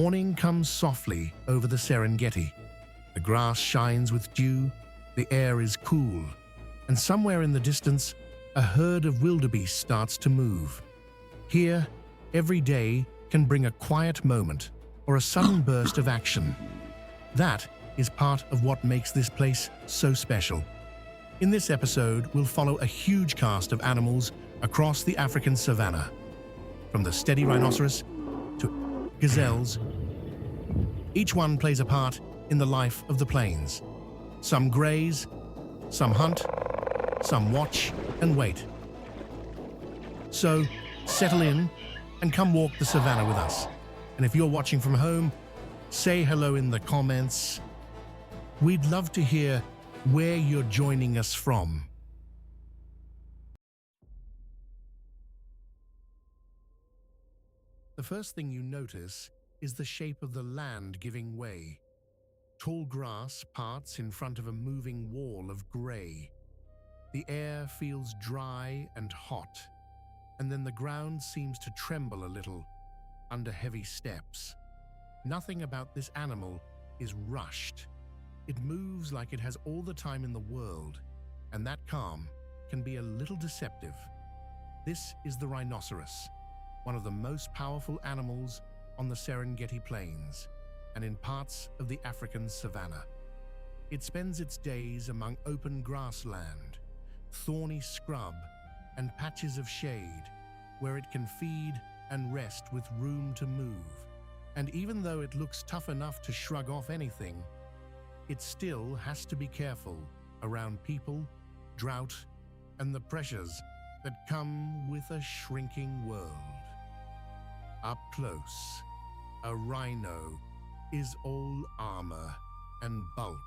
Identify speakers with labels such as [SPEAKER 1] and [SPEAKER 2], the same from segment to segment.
[SPEAKER 1] Morning comes softly over the Serengeti. The grass shines with dew, the air is cool, and somewhere in the distance, a herd of wildebeest starts to move. Here, every day can bring a quiet moment or a sudden burst of action. That is part of what makes this place so special. In this episode, we'll follow a huge cast of animals across the African savanna. From the steady rhinoceros to gazelles, each one plays a part in the life of the plains. Some graze, some hunt, some watch and wait. So, settle in and come walk the savanna with us. And if you're watching from home, say hello in the comments. We'd love to hear where you're joining us from. The first thing you notice is the shape of the land giving way. Tall grass parts in front of a moving wall of grey. The air feels dry and hot, and then the ground seems to tremble a little under heavy steps. Nothing about this animal is rushed. It moves like it has all the time in the world, and that calm can be a little deceptive. This is the rhinoceros, one of the most powerful animals on the Serengeti Plains and in parts of the African savanna. It spends its days among open grassland, thorny scrub, and patches of shade where it can feed and rest with room to move. And even though it looks tough enough to shrug off anything, it still has to be careful around people, drought, and the pressures that come with a shrinking world. Up close, a rhino is all armor and bulk.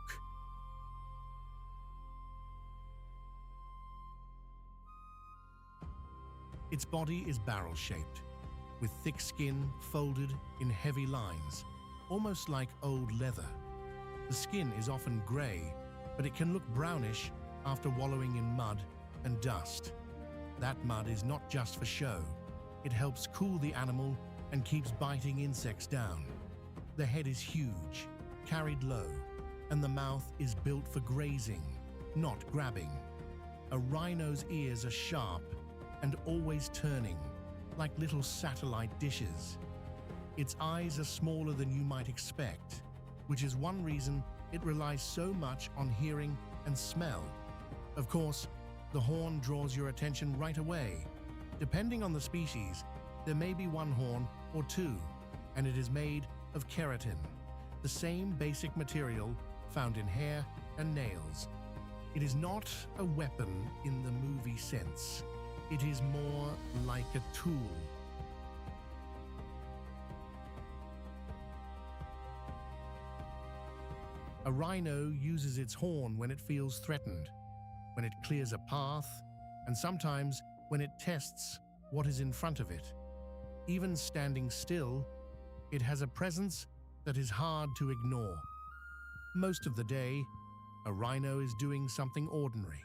[SPEAKER 1] Its body is barrel-shaped, with thick skin folded in heavy lines, almost like old leather. The skin is often grey, but it can look brownish after wallowing in mud and dust. That mud is not just for show. It helps cool the animal and keeps biting insects down. The head is huge, carried low, and the mouth is built for grazing, not grabbing. A rhino's ears are sharp and always turning, like little satellite dishes. Its eyes are smaller than you might expect, which is one reason it relies so much on hearing and smell. Of course, the horn draws your attention right away. Depending on the species, there may be one horn or two, and it is made of keratin, the same basic material found in hair and nails. It is not a weapon in the movie sense. It is more like a tool. A rhino uses its horn when it feels threatened, when it clears a path, and sometimes when it tests what is in front of it. Even standing still, it has a presence that is hard to ignore. Most of the day, a rhino is doing something ordinary,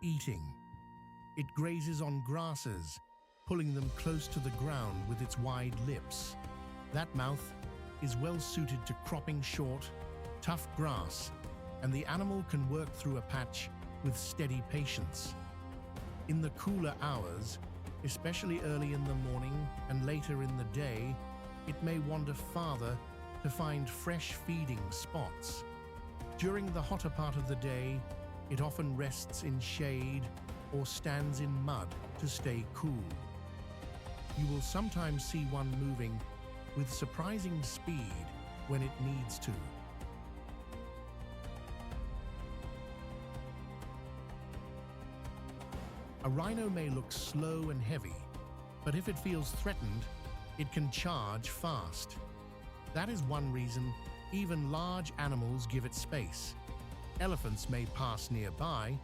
[SPEAKER 1] eating. It grazes on grasses, pulling them close to the ground with its wide lips. That mouth is well suited to cropping short, tough grass, and the animal can work through a patch with steady patience. In the cooler hours, especially early in the morning and later in the day, it may wander farther to find fresh feeding spots. During the hotter part of the day, it often rests in shade or stands in mud to stay cool. You will sometimes see one moving with surprising speed when it needs to. A rhino may look slow and heavy, but if it feels threatened, it can charge fast. That is one reason even large animals give it space. Elephants may pass nearby,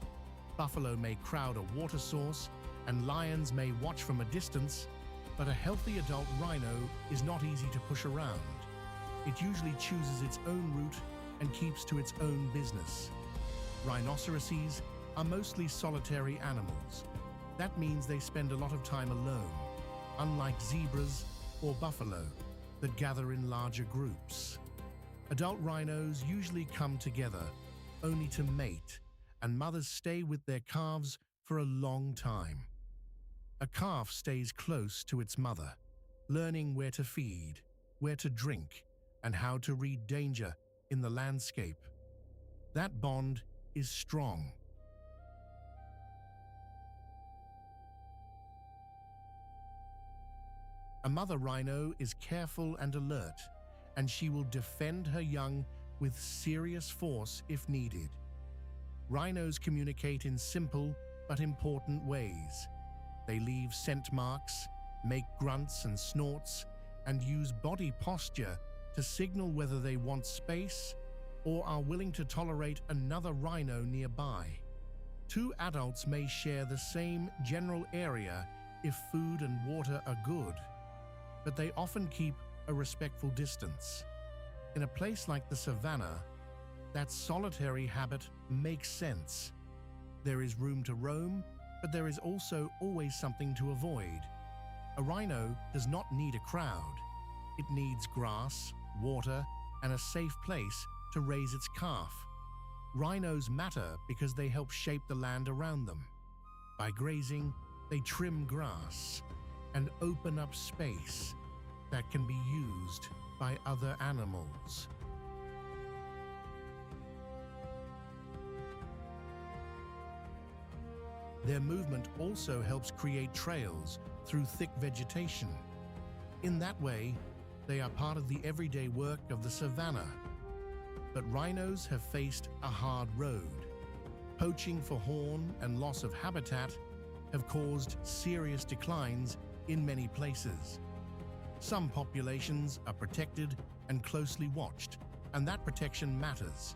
[SPEAKER 1] buffalo may crowd a water source, and lions may watch from a distance, but a healthy adult rhino is not easy to push around. It usually chooses its own route and keeps to its own business. Rhinoceroses are mostly solitary animals. That means they spend a lot of time alone, unlike zebras or buffalo. that gather in larger groups. Adult rhinos usually come together only to mate, and mothers stay with their calves for a long time. A calf stays close to its mother, learning where to feed, where to drink, and how to read danger in the landscape. That bond is strong. A mother rhino is careful and alert, and she will defend her young with serious force if needed. Rhinos communicate in simple but important ways. They leave scent marks, make grunts and snorts, and use body posture to signal whether they want space or are willing to tolerate another rhino nearby. Two adults may share the same general area if food and water are good, but they often keep a respectful distance. In a place like the Savannah, that solitary habit makes sense. There is room to roam, but there is also always something to avoid. A rhino does not need a crowd. It needs grass, water, and a safe place to raise its calf. Rhinos matter because they help shape the land around them. By grazing, they trim grass and open up space that can be used by other animals. Their movement also helps create trails through thick vegetation. In that way, they are part of the everyday work of the Savannah. But rhinos have faced a hard road. Poaching for horn and loss of habitat have caused serious declines in many places. Some populations are protected and closely watched, and that protection matters.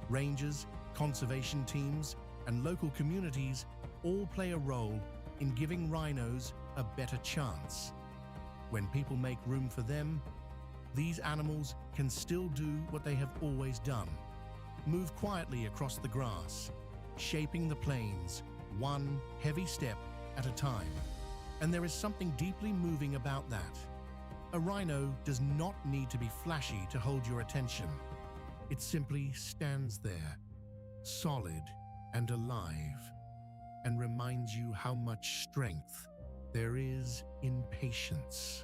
[SPEAKER 1] Rangers, conservation teams, and local communities all play a role in giving rhinos a better chance. When people make room for them, these animals can still do what they have always done: move quietly across the grass, shaping the plains one heavy step at a time. And there is something deeply moving about that. A rhino does not need to be flashy to hold your attention. It simply stands there, solid and alive, and reminds you how much strength there is in patience.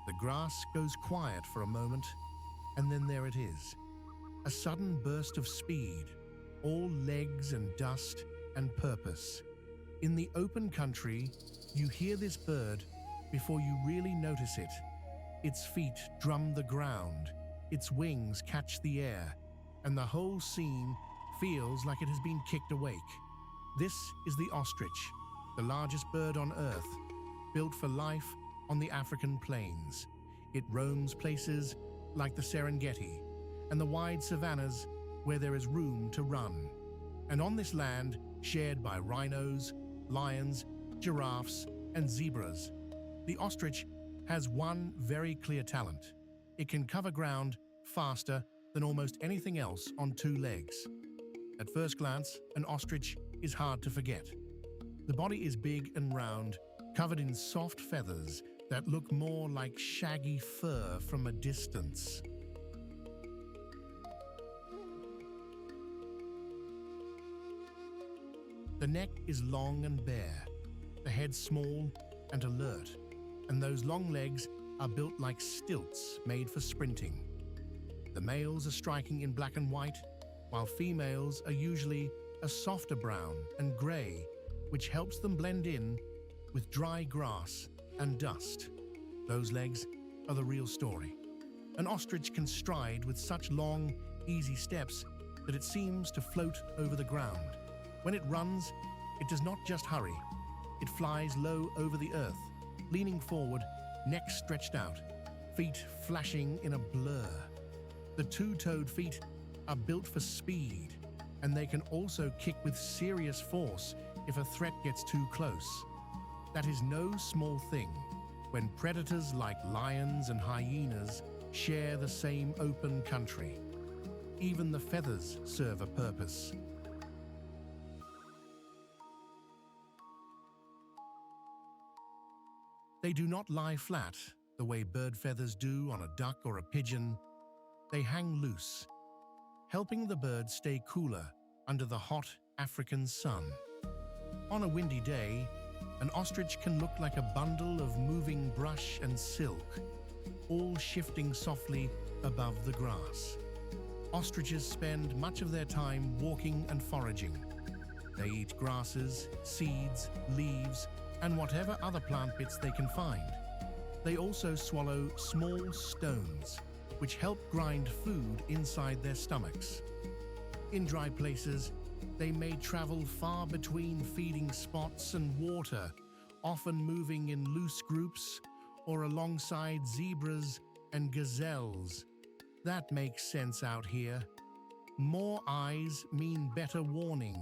[SPEAKER 1] The grass goes quiet for a moment, and then there it is. A sudden burst of speed, all legs and dust and purpose. In the open country, you hear this bird before you really notice it. Its feet drum the ground, its wings catch the air, and the whole scene feels like it has been kicked awake. This is the ostrich, the largest bird on Earth, built for life on the African plains. It roams places like the Serengeti and the wide savannas where there is room to run. And on this land, shared by rhinos, lions, giraffes, and zebras, the ostrich has one very clear talent. It can cover ground faster than almost anything else on two legs. At first glance, an ostrich is hard to forget. The body is big and round, covered in soft feathers that look more like shaggy fur from a distance. The neck is long and bare, the head small and alert, and those long legs are built like stilts made for sprinting. The males are striking in black and white, while females are usually a softer brown and grey, which helps them blend in with dry grass and dust. Those legs are the real story. An ostrich can stride with such long, easy steps that it seems to float over the ground. When it runs, it does not just hurry. It flies low over the earth, leaning forward, neck stretched out, feet flashing in a blur. The two-toed feet are built for speed, and they can also kick with serious force if a threat gets too close. That is no small thing when predators like lions and hyenas share the same open country. Even the feathers serve a purpose. They do not lie flat, the way bird feathers do on a duck or a pigeon. They hang loose, helping the bird stay cooler under the hot African sun. On a windy day, an ostrich can look like a bundle of moving brush and silk, all shifting softly above the grass. Ostriches spend much of their time walking and foraging. They eat grasses, seeds, leaves, and whatever other plant bits they can find. They also swallow small stones, which help grind food inside their stomachs. In dry places, they may travel far between feeding spots and water, often moving in loose groups or alongside zebras and gazelles. That makes sense out here. More eyes mean better warning.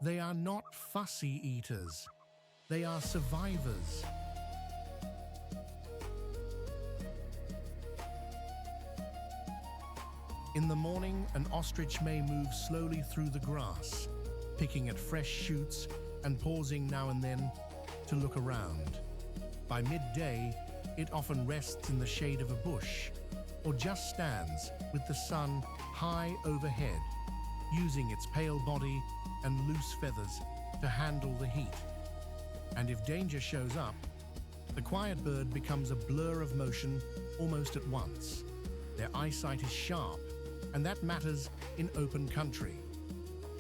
[SPEAKER 1] They are not fussy eaters. They are survivors. In the morning, an ostrich may move slowly through the grass, picking at fresh shoots and pausing now and then to look around. By midday, it often rests in the shade of a bush or just stands with the sun high overhead, using its pale body and loose feathers to handle the heat. And if danger shows up, the quiet bird becomes a blur of motion almost at once. Their eyesight is sharp, and that matters in open country.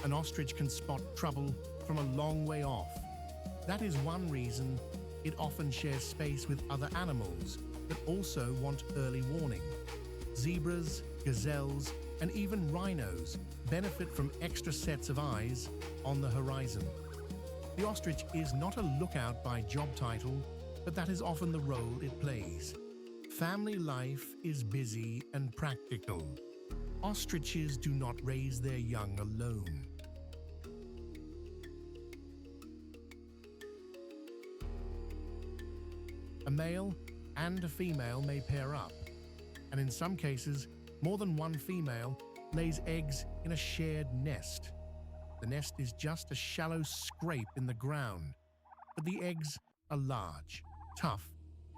[SPEAKER 1] An ostrich can spot trouble from a long way off. That is one reason it often shares space with other animals that also want early warning. Zebras, gazelles, and even rhinos benefit from extra sets of eyes on the horizon. The ostrich is not a lookout by job title, but that is often the role it plays. Family life is busy and practical. Ostriches do not raise their young alone. A male and a female may pair up, and in some cases, more than one female lays eggs in a shared nest. The nest is just a shallow scrape in the ground, but the eggs are large, tough,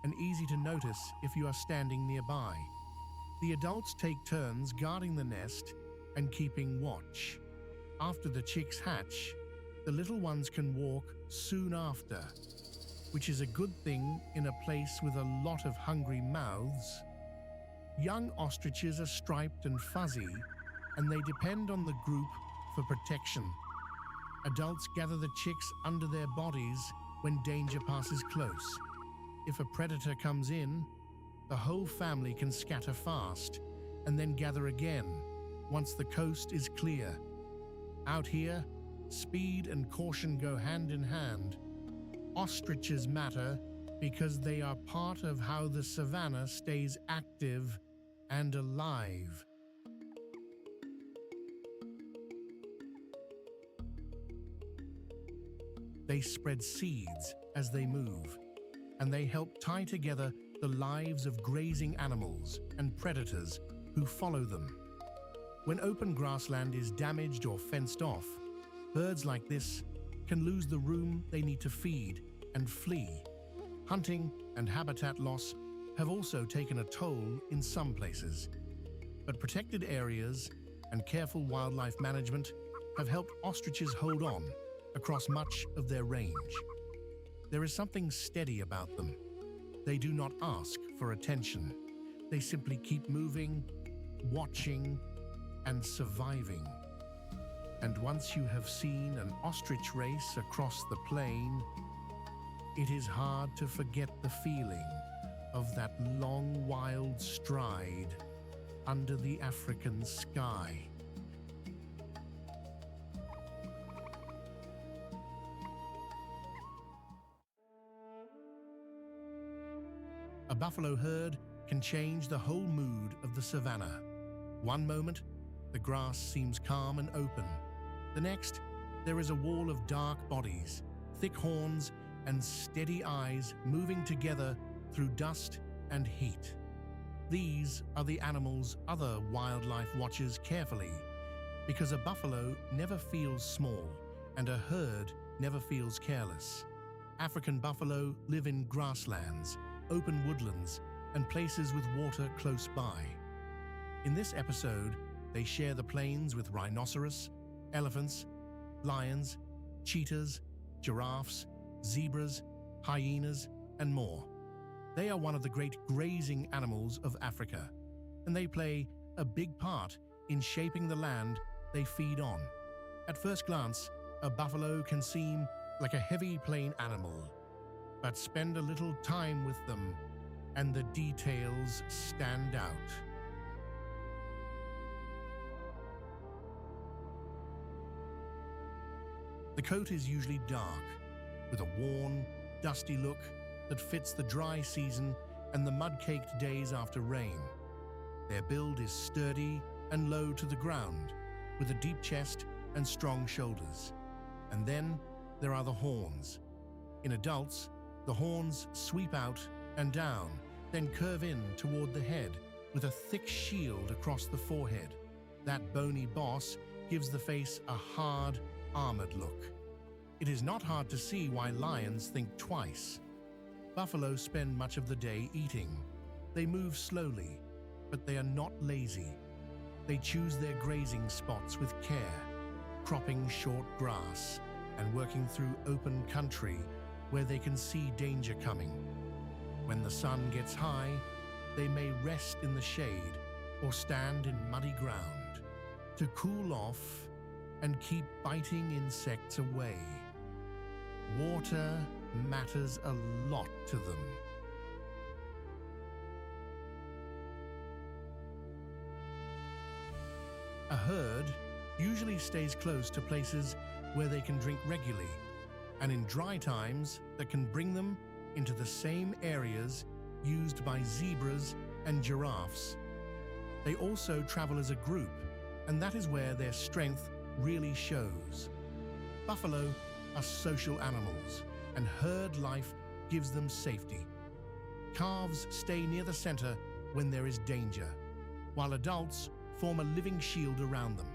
[SPEAKER 1] and easy to notice if you are standing nearby. The adults take turns guarding the nest and keeping watch. After the chicks hatch, the little ones can walk soon after, which is a good thing in a place with a lot of hungry mouths. Young ostriches are striped and fuzzy, and they depend on the group for protection. Adults gather the chicks under their bodies when danger passes close. If a predator comes in, the whole family can scatter fast and then gather again once the coast is clear. Out here, speed and caution go hand in hand. Ostriches matter because they are part of how the savannah stays active and alive. They spread seeds as they move, and they help tie together the lives of grazing animals and predators who follow them. When open grassland is damaged or fenced off, birds like this can lose the room they need to feed and flee. Hunting and habitat loss have also taken a toll in some places, but protected areas and careful wildlife management have helped ostriches hold on across much of their range. There is something steady about them. They do not ask for attention. They simply keep moving, watching, and surviving. And once you have seen an ostrich race across the plain, it is hard to forget the feeling of that long, wild stride under the African sky. A buffalo herd can change the whole mood of the savannah. One moment, the grass seems calm and open. The next, there is a wall of dark bodies, thick horns, and steady eyes moving together through dust and heat. These are the animals other wildlife watches carefully, because a buffalo never feels small and a herd never feels careless. African buffalo live in grasslands, open woodlands, and places with water close by. In this episode, they share the plains with rhinoceros, elephants, lions, cheetahs, giraffes, zebras, hyenas, and more. They are one of the great grazing animals of Africa, and they play a big part in shaping the land they feed on. At first glance, a buffalo can seem like a heavy plain animal, but spend a little time with them and the details stand out. The coat is usually dark, with a worn, dusty look that fits the dry season and the mud-caked days after rain. Their build is sturdy and low to the ground, with a deep chest and strong shoulders. And then there are the horns. In adults, the horns sweep out and down, then curve in toward the head with a thick shield across the forehead. That bony boss gives the face a hard, armored look. It is not hard to see why lions think twice. Buffalo spend much of the day eating. They move slowly, but they are not lazy. They choose their grazing spots with care, cropping short grass and working through open country where they can see danger coming. When the sun gets high, they may rest in the shade or stand in muddy ground to cool off and keep biting insects away. Water matters a lot to them. A herd usually stays close to places where they can drink regularly, and in dry times that can bring them into the same areas used by zebras and giraffes. They also travel as a group, and that is where their strength really shows. Buffalo are social animals, and herd life gives them safety. Calves stay near the center when there is danger, while adults form a living shield around them.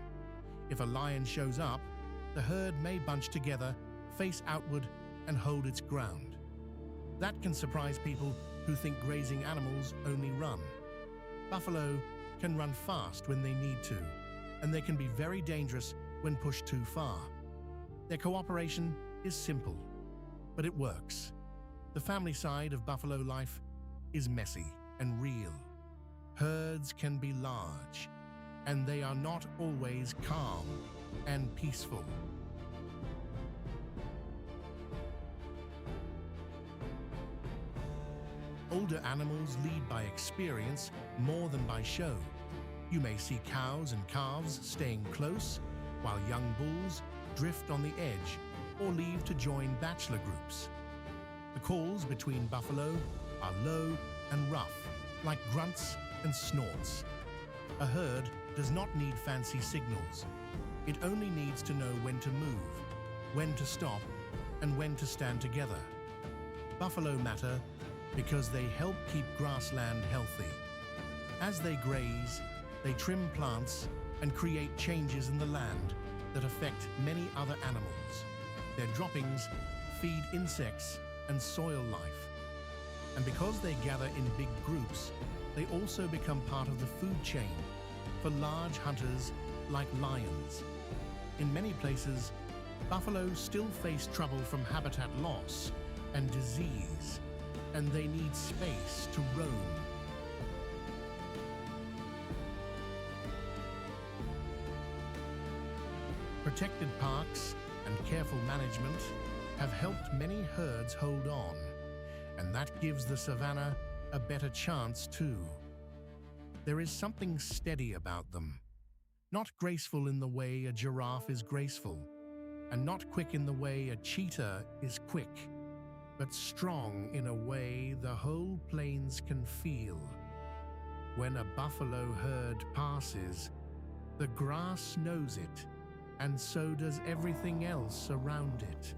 [SPEAKER 1] If a lion shows up, the herd may bunch together, face outward, and hold its ground. That can surprise people who think grazing animals only run. Buffalo can run fast when they need to, and they can be very dangerous when pushed too far. Their cooperation is simple, but it works. The family side of buffalo life is messy and real. Herds can be large, and they are not always calm and peaceful. Older animals lead by experience more than by show. You may see cows and calves staying close, while young bulls drift on the edge or leave to join bachelor groups. The calls between buffalo are low and rough, like grunts and snorts. A herd does not need fancy signals. It only needs to know when to move, when to stop, and when to stand together. Buffalo matter because they help keep grassland healthy. As they graze, they trim plants and create changes in the land that affect many other animals. Their droppings feed insects and soil life. And because they gather in big groups, they also become part of the food chain for large hunters like lions. In many places, buffalo still face trouble from habitat loss and disease, and they need space to roam. Protected parks and careful management have helped many herds hold on, and that gives the savannah a better chance too. There is something steady about them, not graceful in the way a giraffe is graceful, and not quick in the way a cheetah is quick, but strong in a way the whole plains can feel. When a buffalo herd passes, the grass knows it, and so does everything else around it.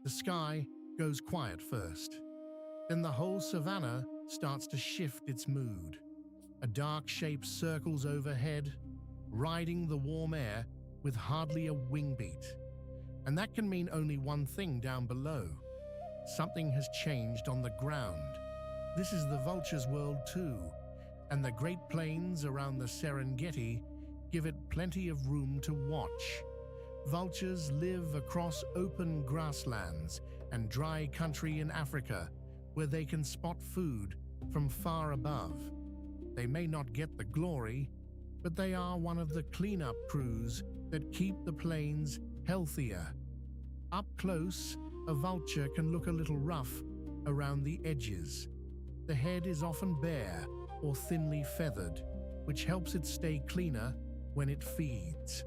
[SPEAKER 1] The sky goes quiet first, then the whole savannah starts to shift its mood. A dark shape circles overhead, riding the warm air with hardly a wing beat. And that can mean only one thing down below. Something has changed on the ground. This is the vulture's world too, and the Great Plains around the Serengeti give it plenty of room to watch. Vultures live across open grasslands and dry country in Africa, where they can spot food from far above. They may not get the glory, but they are one of the cleanup crews that keep the plains healthier. Up close, a vulture can look a little rough around the edges. The head is often bare or thinly feathered, which helps it stay cleaner when it feeds.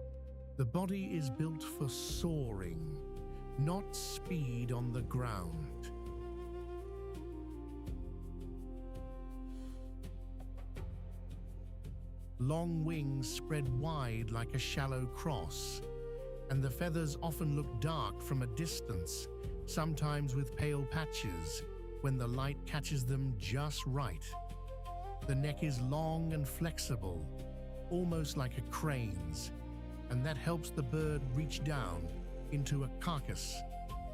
[SPEAKER 1] The body is built for soaring, not speed on the ground. Long wings spread wide like a shallow cross, and the feathers often look dark from a distance, sometimes with pale patches when the light catches them just right. The neck is long and flexible, almost like a crane's, and that helps the bird reach down into a carcass.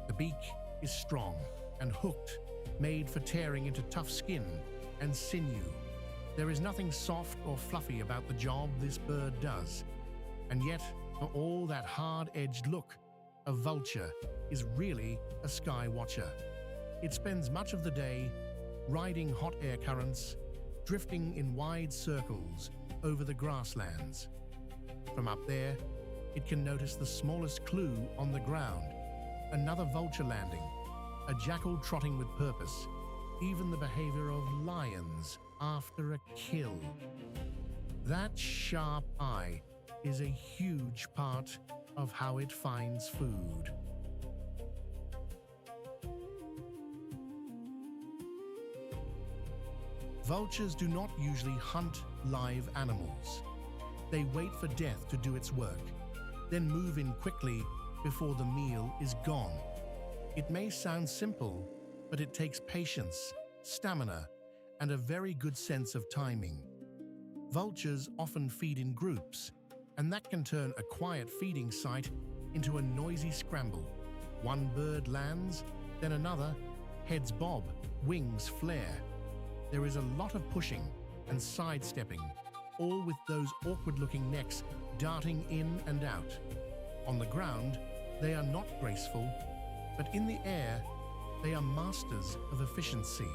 [SPEAKER 1] The beak is strong and hooked, made for tearing into tough skin and sinew. There is nothing soft or fluffy about the job this bird does, and yet, for all that hard-edged look, a vulture is really a sky watcher. It spends much of the day riding hot air currents, drifting in wide circles over the grasslands. From up there, it can notice the smallest clue on the ground, another vulture landing, a jackal trotting with purpose, even the behavior of lions after a kill. That sharp eye is a huge part of how it finds food. Vultures do not usually hunt live animals. They wait for death to do its work, then move in quickly before the meal is gone. It may sound simple, but it takes patience, stamina, and a very good sense of timing. Vultures often feed in groups, and that can turn a quiet feeding site into a noisy scramble. One bird lands, then another, heads bob, wings flare. There is a lot of pushing and sidestepping, all with those awkward-looking necks darting in and out. On the ground, they are not graceful, but in the air, they are masters of efficiency.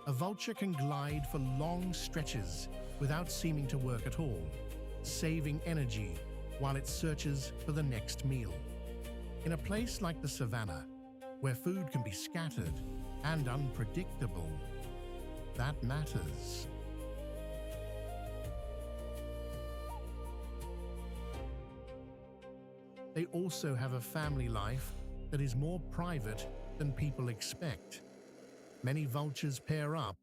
[SPEAKER 1] A vulture can glide for long stretches without seeming to work at all, saving energy while it searches for the next meal. In a place like the Savannah, where food can be scattered and unpredictable, that matters. They also have a family life that is more private than people expect. Many vultures pair up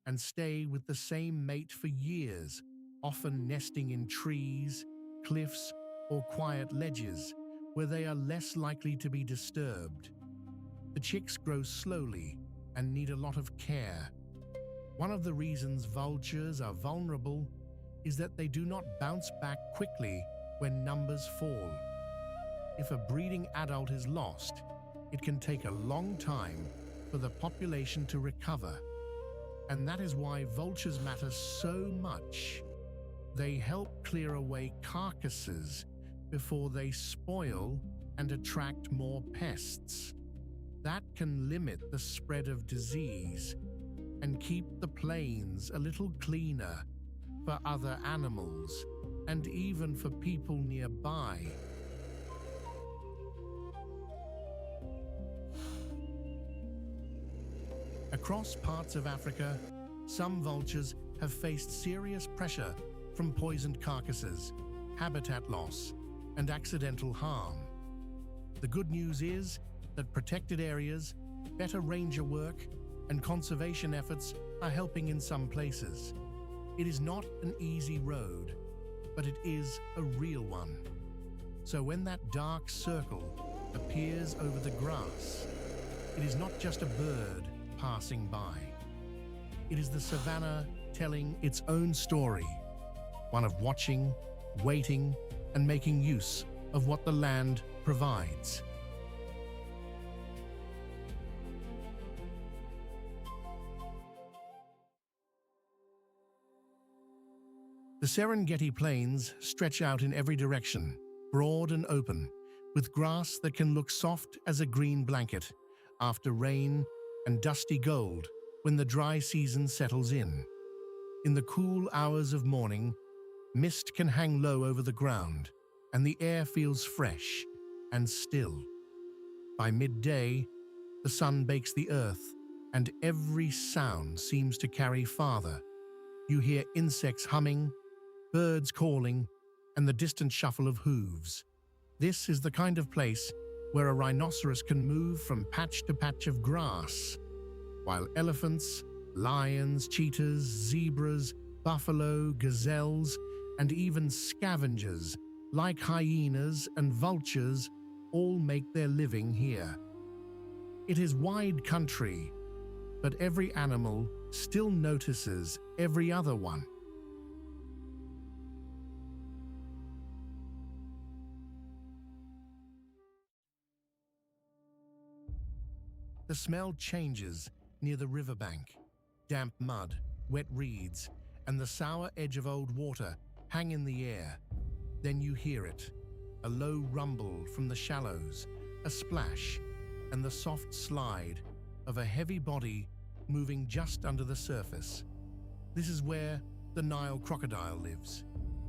[SPEAKER 1] and stay with the same mate for years, often nesting in trees, cliffs, or quiet ledges where they are less likely to be disturbed. The chicks grow slowly and need a lot of care. One of the reasons vultures are vulnerable is that they do not bounce back quickly when numbers fall. If a breeding adult is lost, it can take a long time for the population to recover. And that is why vultures matter so much. They help clear away carcasses before they spoil and attract more pests. That can limit the spread of disease and keep the plains a little cleaner for other animals and even for people nearby. Across parts of Africa, some vultures have faced serious pressure from poisoned carcasses, habitat loss, and accidental harm. The good news is that protected areas, better ranger work, and conservation efforts are helping in some places. It is not an easy road, but it is a real one. So when that dark circle appears over the grass, it is not just a bird passing by. It is the Savannah telling its own story, one of watching, waiting, and making use of what the land provides. The Serengeti Plains stretch out in every direction, broad and open, with grass that can look soft as a green blanket after rain and dusty gold when the dry season settles in. In the cool hours of morning, mist can hang low over the ground, and the air feels fresh and still. By midday, the sun bakes the earth, and every sound seems to carry farther. You hear insects humming, birds calling, and the distant shuffle of hooves. This is the kind of place where a rhinoceros can move from patch to patch of grass, while elephants, lions, cheetahs, zebras, buffalo, gazelles, and even scavengers like hyenas and vultures all make their living here. It is wide country, but every animal still notices every other one. The smell changes near the riverbank. Damp mud, wet reeds, and the sour edge of old water hang in the air. Then you hear it, a low rumble from the shallows, a splash, and the soft slide of a heavy body moving just under the surface. This is where the Nile crocodile lives.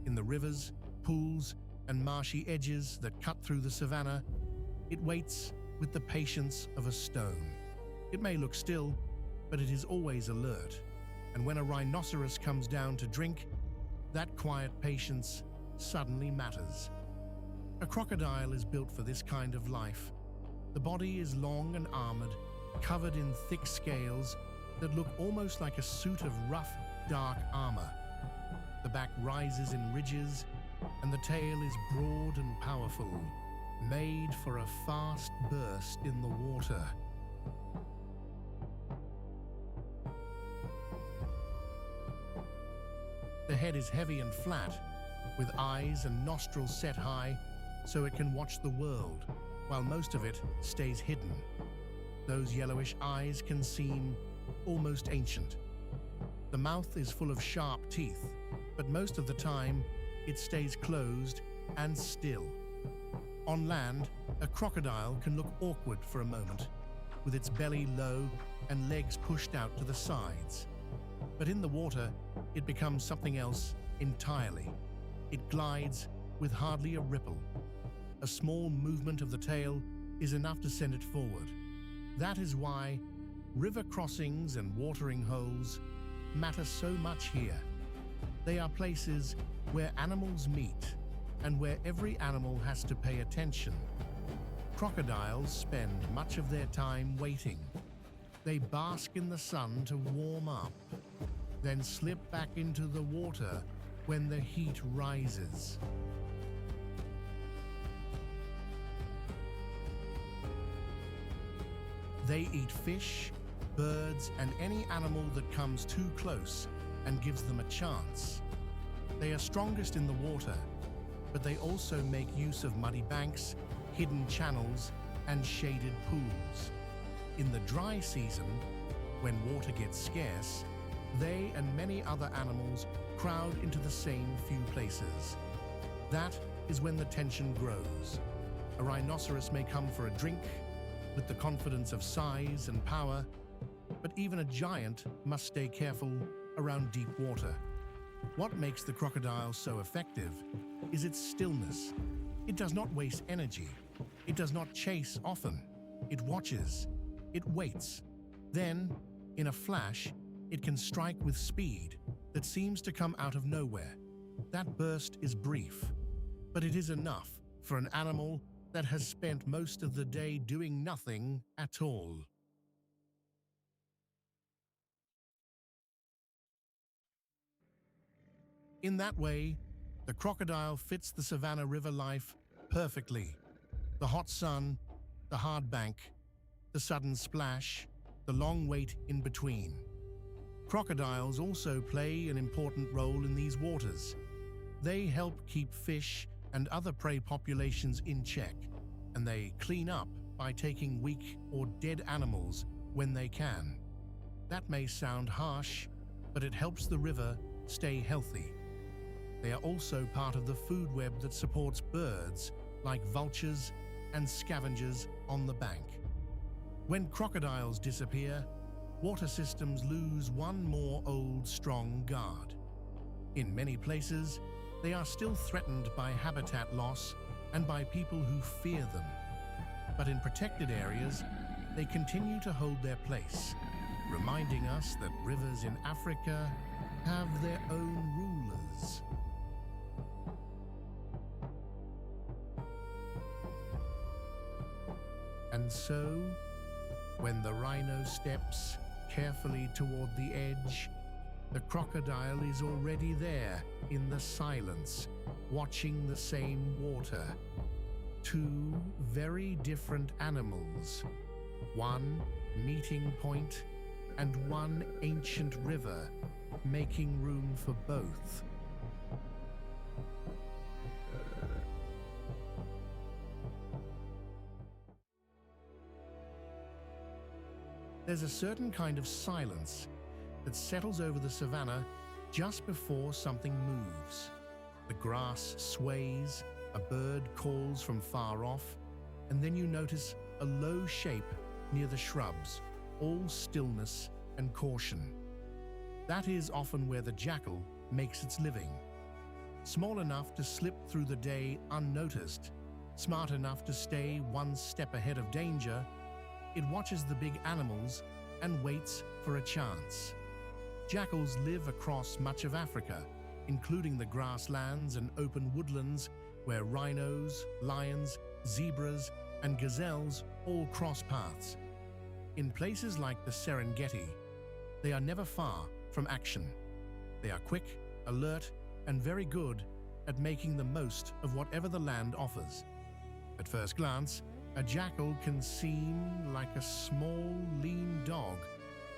[SPEAKER 1] In the rivers, pools, and marshy edges that cut through the Savannah, it waits with the patience of a stone. It may look still, but it is always alert. And when a rhinoceros comes down to drink, that quiet patience suddenly matters. A crocodile is built for this kind of life. The body is long and armored, covered in thick scales that look almost like a suit of rough, dark armor. The back rises in ridges, and the tail is broad and powerful, made for a fast burst in the water. The head is heavy and flat, with eyes and nostrils set high so it can watch the world, while most of it stays hidden. Those yellowish eyes can seem almost ancient. The mouth is full of sharp teeth, but most of the time it stays closed and still. On land, a crocodile can look awkward for a moment, with its belly low and legs pushed out to the sides. But in the water, it becomes something else entirely. It glides with hardly a ripple. A small movement of the tail is enough to send it forward. That is why river crossings and watering holes matter so much here. They are places where animals meet and where every animal has to pay attention. Crocodiles spend much of their time waiting. They bask in the sun to warm up, then slip back into the water when the heat rises. They eat fish, birds, and any animal that comes too close and gives them a chance. They are strongest in the water, but they also make use of muddy banks, hidden channels, and shaded pools. In the dry season, when water gets scarce, they and many other animals crowd into the same few places. That is when the tension grows. A rhinoceros may come for a drink, with the confidence of size and power, but even a giant must stay careful around deep water. What makes the crocodile so effective is its stillness. It does not waste energy. It does not chase often. It watches. It waits. Then, in a flash, it can strike with speed that seems to come out of nowhere. That burst is brief, but it is enough for an animal that has spent most of the day doing nothing at all. In that way, the crocodile fits the Savannah River life perfectly. The hot sun, the hard bank, the sudden splash, the long wait in between. Crocodiles also play an important role in these waters. They help keep fish and other prey populations in check, and they clean up by taking weak or dead animals when they can. That may sound harsh, but it helps the river stay healthy. They are also part of the food web that supports birds like vultures and scavengers on the bank. When crocodiles disappear, water systems lose one more old, strong guard. In many places, they are still threatened by habitat loss and by people who fear them. But in protected areas, they continue to hold their place, reminding us that rivers in Africa have their own rulers. And so, when the rhino steps carefully toward the edge, the crocodile is already there in the silence, watching the same water. Two very different animals, one meeting point and one ancient river, making room for both. There's a certain kind of silence that settles over the savannah just before something moves. The grass sways, a bird calls from far off, and then you notice a low shape near the shrubs, all stillness and caution. That is often where the jackal makes its living. Small enough to slip through the day unnoticed, smart enough to stay one step ahead of danger, it watches the big animals and waits for a chance. Jackals live across much of Africa, including the grasslands and open woodlands where rhinos, lions, zebras, and gazelles all cross paths. In places like the Serengeti, they are never far from action. They are quick, alert, and very good at making the most of whatever the land offers. At first glance, a jackal can seem like a small, lean dog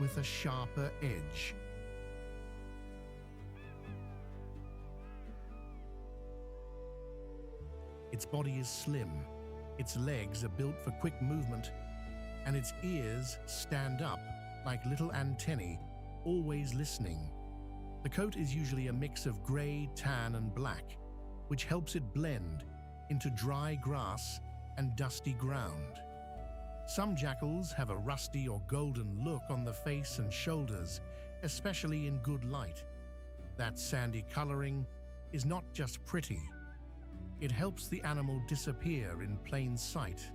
[SPEAKER 1] with a sharper edge. Its body is slim, its legs are built for quick movement, and its ears stand up like little antennae, always listening. The coat is usually a mix of gray, tan, and black, which helps it blend into dry grass and dusty ground. Some jackals have a rusty or golden look on the face and shoulders, especially in good light. That sandy coloring is not just pretty. It helps the animal disappear in plain sight.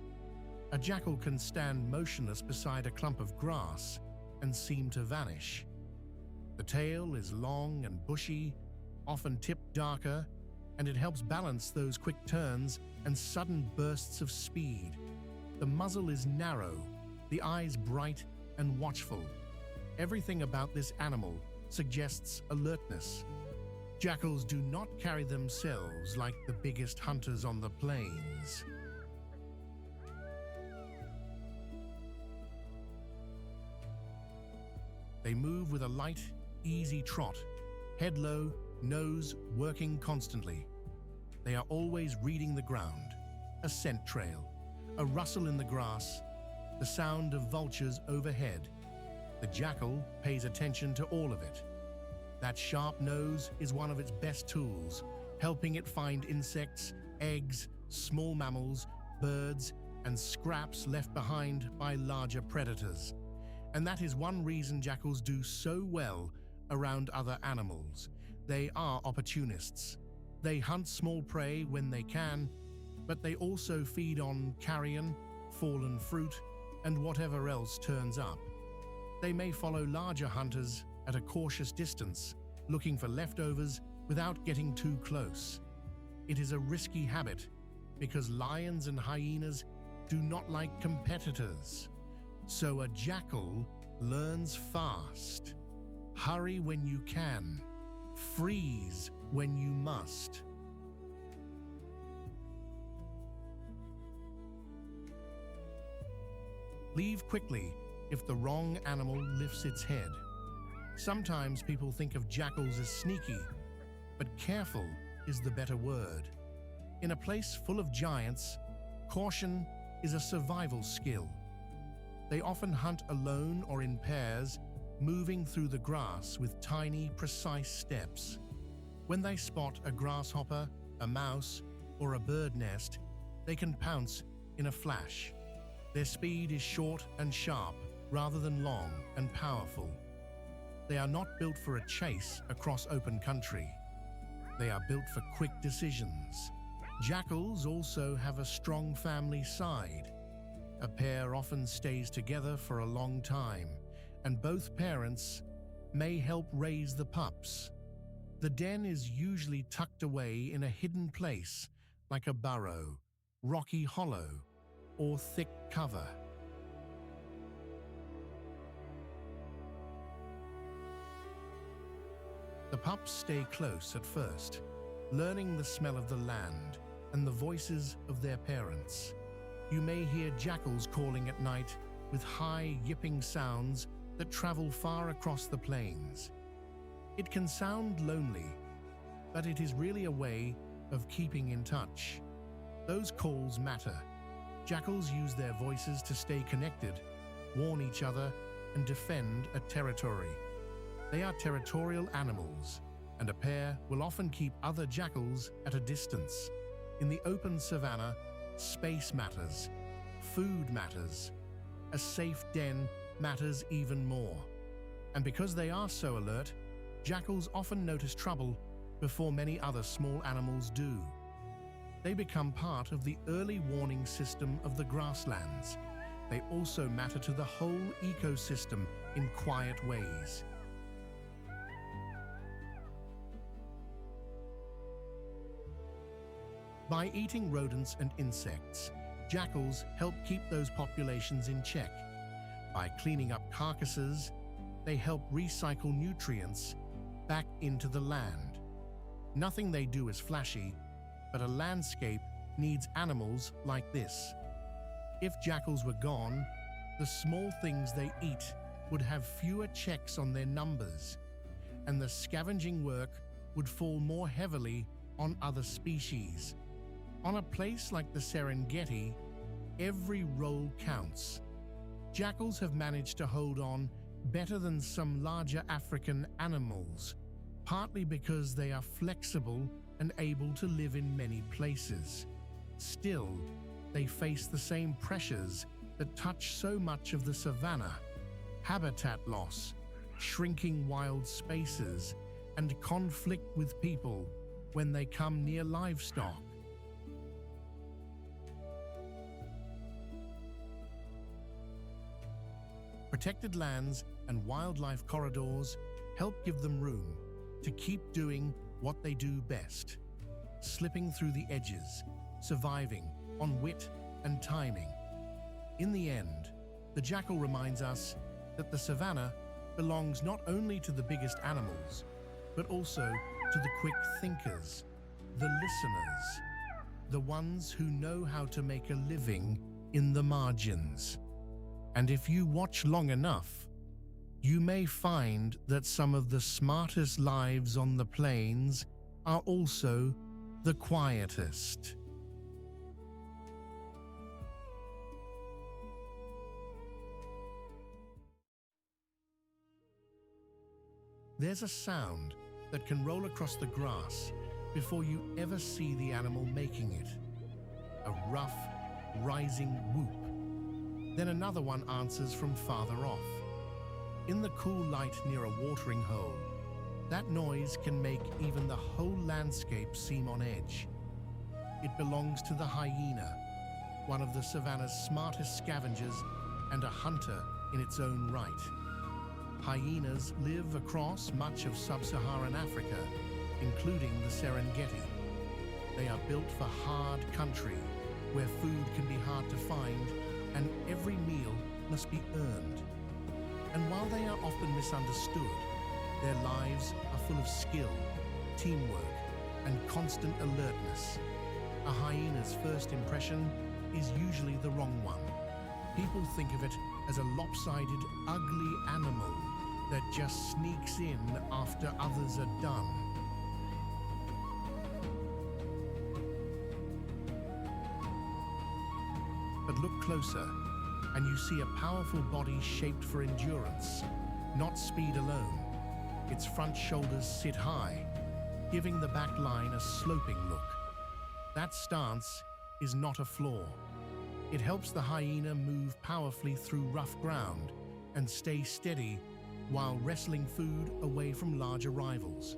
[SPEAKER 1] A jackal can stand motionless beside a clump of grass and seem to vanish. The tail is long and bushy, often tipped darker, and it helps balance those quick turns and sudden bursts of speed. The muzzle is narrow, the eyes bright and watchful. Everything about this animal suggests alertness. Jackals do not carry themselves like the biggest hunters on the plains. They move with a light, easy trot, head low, nose working constantly. They are always reading the ground, a scent trail, a rustle in the grass, the sound of vultures overhead. The jackal pays attention to all of it. That sharp nose is one of its best tools, helping it find insects, eggs, small mammals, birds, and scraps left behind by larger predators. And that is one reason jackals do so well around other animals. They are opportunists. They hunt small prey when they can, but they also feed on carrion, fallen fruit, and whatever else turns up. They may follow larger hunters at a cautious distance, looking for leftovers without getting too close. It is a risky habit because lions and hyenas do not like competitors. So a jackal learns fast. Hurry when you can. Freeze when you must. Leave quickly if the wrong animal lifts its head. Sometimes people think of jackals as sneaky, but careful is the better word. In a place full of giants, caution is a survival skill. They often hunt alone or in pairs, moving through the grass with tiny, precise steps. When they spot a grasshopper, a mouse, or a bird nest, they can pounce in a flash. Their speed is short and sharp, rather than long and powerful. They are not built for a chase across open country. They are built for quick decisions. Jackals also have a strong family side. A pair often stays together for a long time, and both parents may help raise the pups. The den is usually tucked away in a hidden place, like a burrow, rocky hollow, or thick cover. The pups stay close at first, learning the smell of the land and the voices of their parents. You may hear jackals calling at night with high, yipping sounds that travel far across the plains. It can sound lonely, but it is really a way of keeping in touch. Those calls matter. Jackals use their voices to stay connected, warn each other, and defend a territory. They are territorial animals, and a pair will often keep other jackals at a distance. In the open savanna, space matters, food matters. A safe den matters even more. And because they are so alert, jackals often notice trouble before many other small animals do. They become part of the early warning system of the grasslands. They also matter to the whole ecosystem in quiet ways. By eating rodents and insects, jackals help keep those populations in check. By cleaning up carcasses, they help recycle nutrients back into the land. Nothing they do is flashy, but a landscape needs animals like this. If jackals were gone, the small things they eat would have fewer checks on their numbers, and the scavenging work would fall more heavily on other species. On a place like the Serengeti, every role counts. Jackals have managed to hold on better than some larger African animals, partly because they are flexible and able to live in many places. Still, they face the same pressures that touch so much of the savanna: habitat loss, shrinking wild spaces, and conflict with people when they come near livestock. Protected lands and wildlife corridors help give them room to keep doing what they do best: slipping through the edges, surviving on wit and timing. In the end, the jackal reminds us that the savanna belongs not only to the biggest animals, but also to the quick thinkers, the listeners, the ones who know how to make a living in the margins. And if you watch long enough, you may find that some of the smartest lives on the plains are also the quietest. There's a sound that can roll across the grass before you ever see the animal making it. A rough, rising whoop. Then another one answers from farther off. In the cool light near a watering hole, that noise can make even the whole landscape seem on edge. It belongs to the hyena, one of the savanna's smartest scavengers and a hunter in its own right. Hyenas live across much of sub-Saharan Africa, including the Serengeti. They are built for hard country, where food can be hard to find and every meal must be earned. And while they are often misunderstood, their lives are full of skill, teamwork, and constant alertness. A hyena's first impression is usually the wrong one. People think of it as a lopsided, ugly animal, that just sneaks in after others are done. But look closer, and you see a powerful body shaped for endurance, not speed alone. Its front shoulders sit high, giving the back line a sloping look. That stance is not a flaw. It helps the hyena move powerfully through rough ground and stay steady while wrestling food away from larger rivals.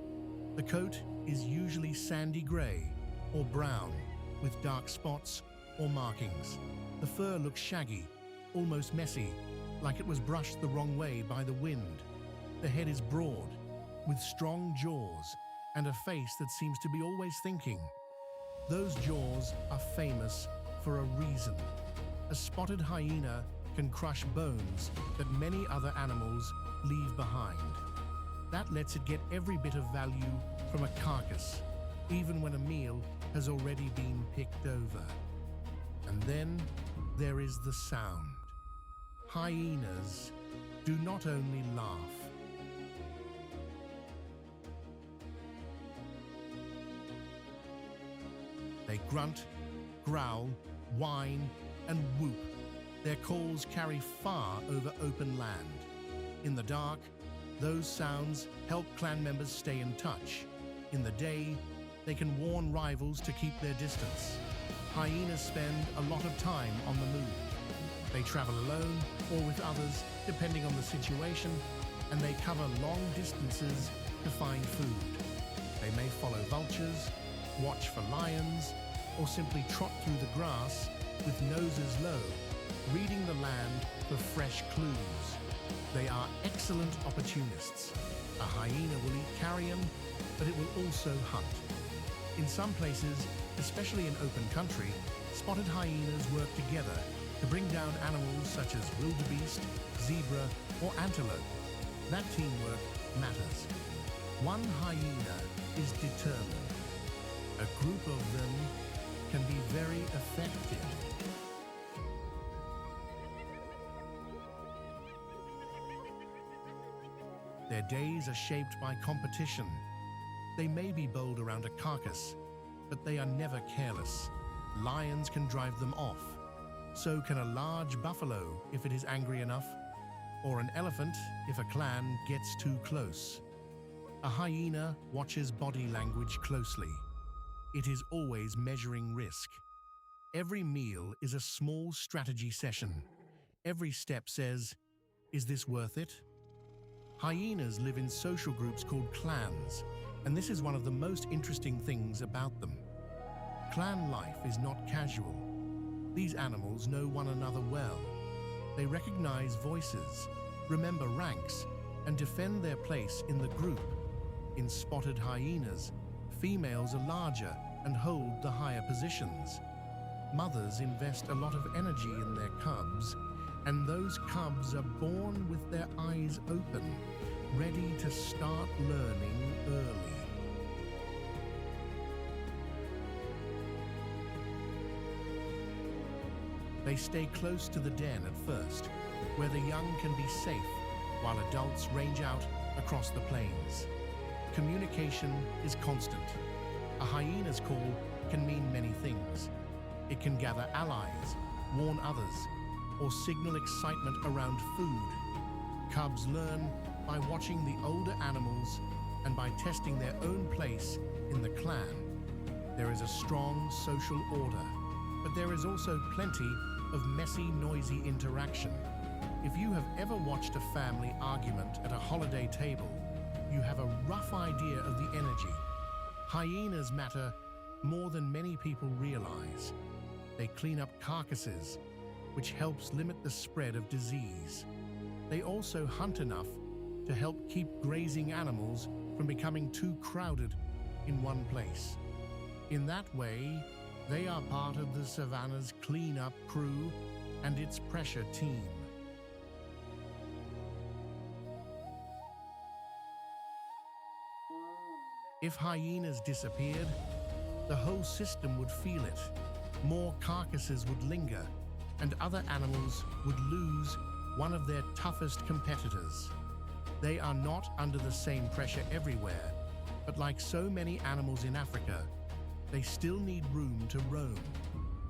[SPEAKER 1] The coat is usually sandy gray or brown with dark spots or markings. The fur looks shaggy, almost messy, like it was brushed the wrong way by the wind. The head is broad, with strong jaws and a face that seems to be always thinking. Those jaws are famous for a reason. A spotted hyena can crush bones that many other animals leave behind. That lets it get every bit of value from a carcass, even when a meal has already been picked over. And then there is the sound. Hyenas do not only laugh. They grunt, growl, whine, and whoop. Their calls carry far over open land. In the dark, those sounds help clan members stay in touch. In the day, they can warn rivals to keep their distance. Hyenas spend a lot of time on the move. They travel alone or with others, depending on the situation, and they cover long distances to find food. They may follow vultures, watch for lions, or simply trot through the grass with noses low, reading the land for fresh clues. They are excellent opportunists. A hyena will eat carrion, but it will also hunt. In some places, especially in open country, spotted hyenas work together to bring down animals such as wildebeest, zebra, or antelope. That teamwork matters. One hyena is determined. A group of them can be very effective. Their days are shaped by competition. They may be bold around a carcass, but they are never careless. Lions can drive them off. So can a large buffalo if it is angry enough, or an elephant if a clan gets too close. A hyena watches body language closely. It is always measuring risk. Every meal is a small strategy session. Every step says, is this worth it? Hyenas live in social groups called clans, and this is one of the most interesting things about them. Clan life is not casual. These animals know one another well. They recognize voices, remember ranks, and defend their place in the group. In spotted hyenas, females are larger and hold the higher positions. Mothers invest a lot of energy in their cubs, and those cubs are born with their eyes open, ready to start learning early. They stay close to the den at first, where the young can be safe while adults range out across the plains. Communication is constant. A hyena's call can mean many things. It can gather allies, warn others, or signal excitement around food. Cubs learn by watching the older animals and by testing their own place in the clan. There is a strong social order, but there is also plenty of messy, noisy interaction. If you have ever watched a family argument at a holiday table, you have a rough idea of the energy. Hyenas matter more than many people realize. They clean up carcasses, which helps limit the spread of disease. They also hunt enough to help keep grazing animals from becoming too crowded in one place. In that way, they are part of the Savannah's cleanup crew and its pressure team. If hyenas disappeared, the whole system would feel it. More carcasses would linger, and other animals would lose one of their toughest competitors. They are not under the same pressure everywhere, but like so many animals in Africa, they still need room to roam.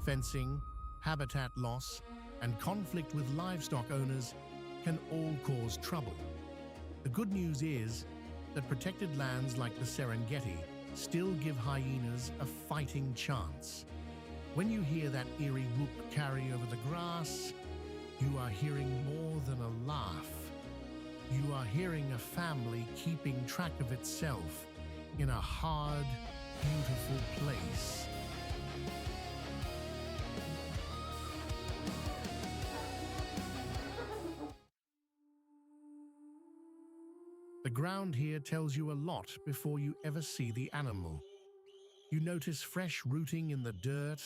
[SPEAKER 1] Fencing, habitat loss, and conflict with livestock owners can all cause trouble. The good news is that protected lands like the Serengeti still give hyenas a fighting chance. When you hear that eerie whoop carry over the grass, you are hearing more than a laugh. You are hearing a family keeping track of itself in a hard, beautiful place. The ground here tells you a lot before you ever see the animal. You notice fresh rooting in the dirt,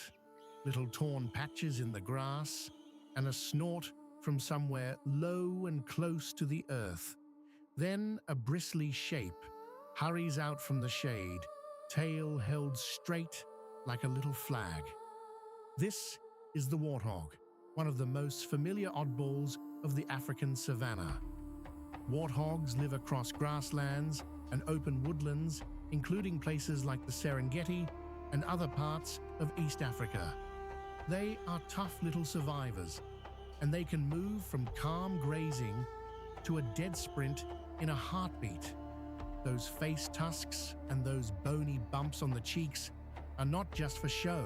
[SPEAKER 1] little torn patches in the grass, and a snort from somewhere low and close to the earth. Then a bristly shape hurries out from the shade, tail held straight like a little flag. This is the warthog, one of the most familiar oddballs of the African savanna. Warthogs live across grasslands and open woodlands, including places like the Serengeti and other parts of East Africa. They are tough little survivors, and they can move from calm grazing to a dead sprint in a heartbeat. Those face tusks and those bony bumps on the cheeks are not just for show.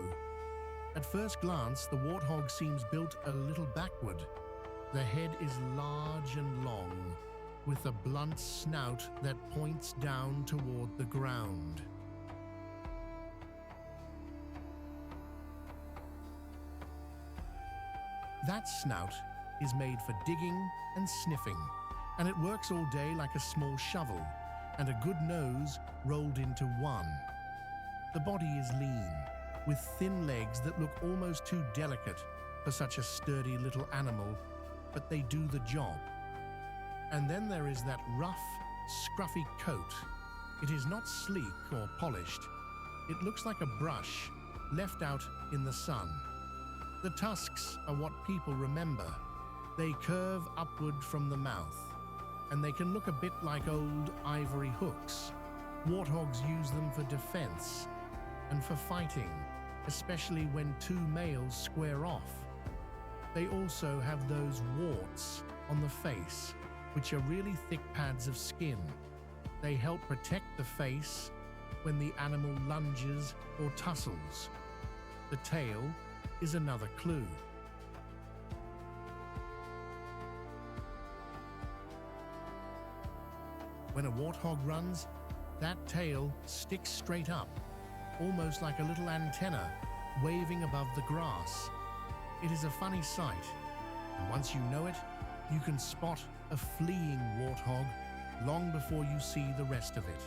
[SPEAKER 1] At first glance, the warthog seems built a little backward. The head is large and long, with a blunt snout that points down toward the ground. That snout is made for digging and sniffing, and it works all day like a small shovel and a good nose rolled into one. The body is lean, with thin legs that look almost too delicate for such a sturdy little animal, but they do the job. And then there is that rough, scruffy coat. It is not sleek or polished. It looks like a brush left out in the sun. The tusks are what people remember. They curve upward from the mouth, and they can look a bit like old ivory hooks. Warthogs use them for defense and for fighting, especially when two males square off. They also have those warts on the face, which are really thick pads of skin. They help protect the face when the animal lunges or tussles. The tail is another clue. When a warthog runs, that tail sticks straight up, almost like a little antenna waving above the grass. It is a funny sight, and once you know it, you can spot a fleeing warthog long before you see the rest of it.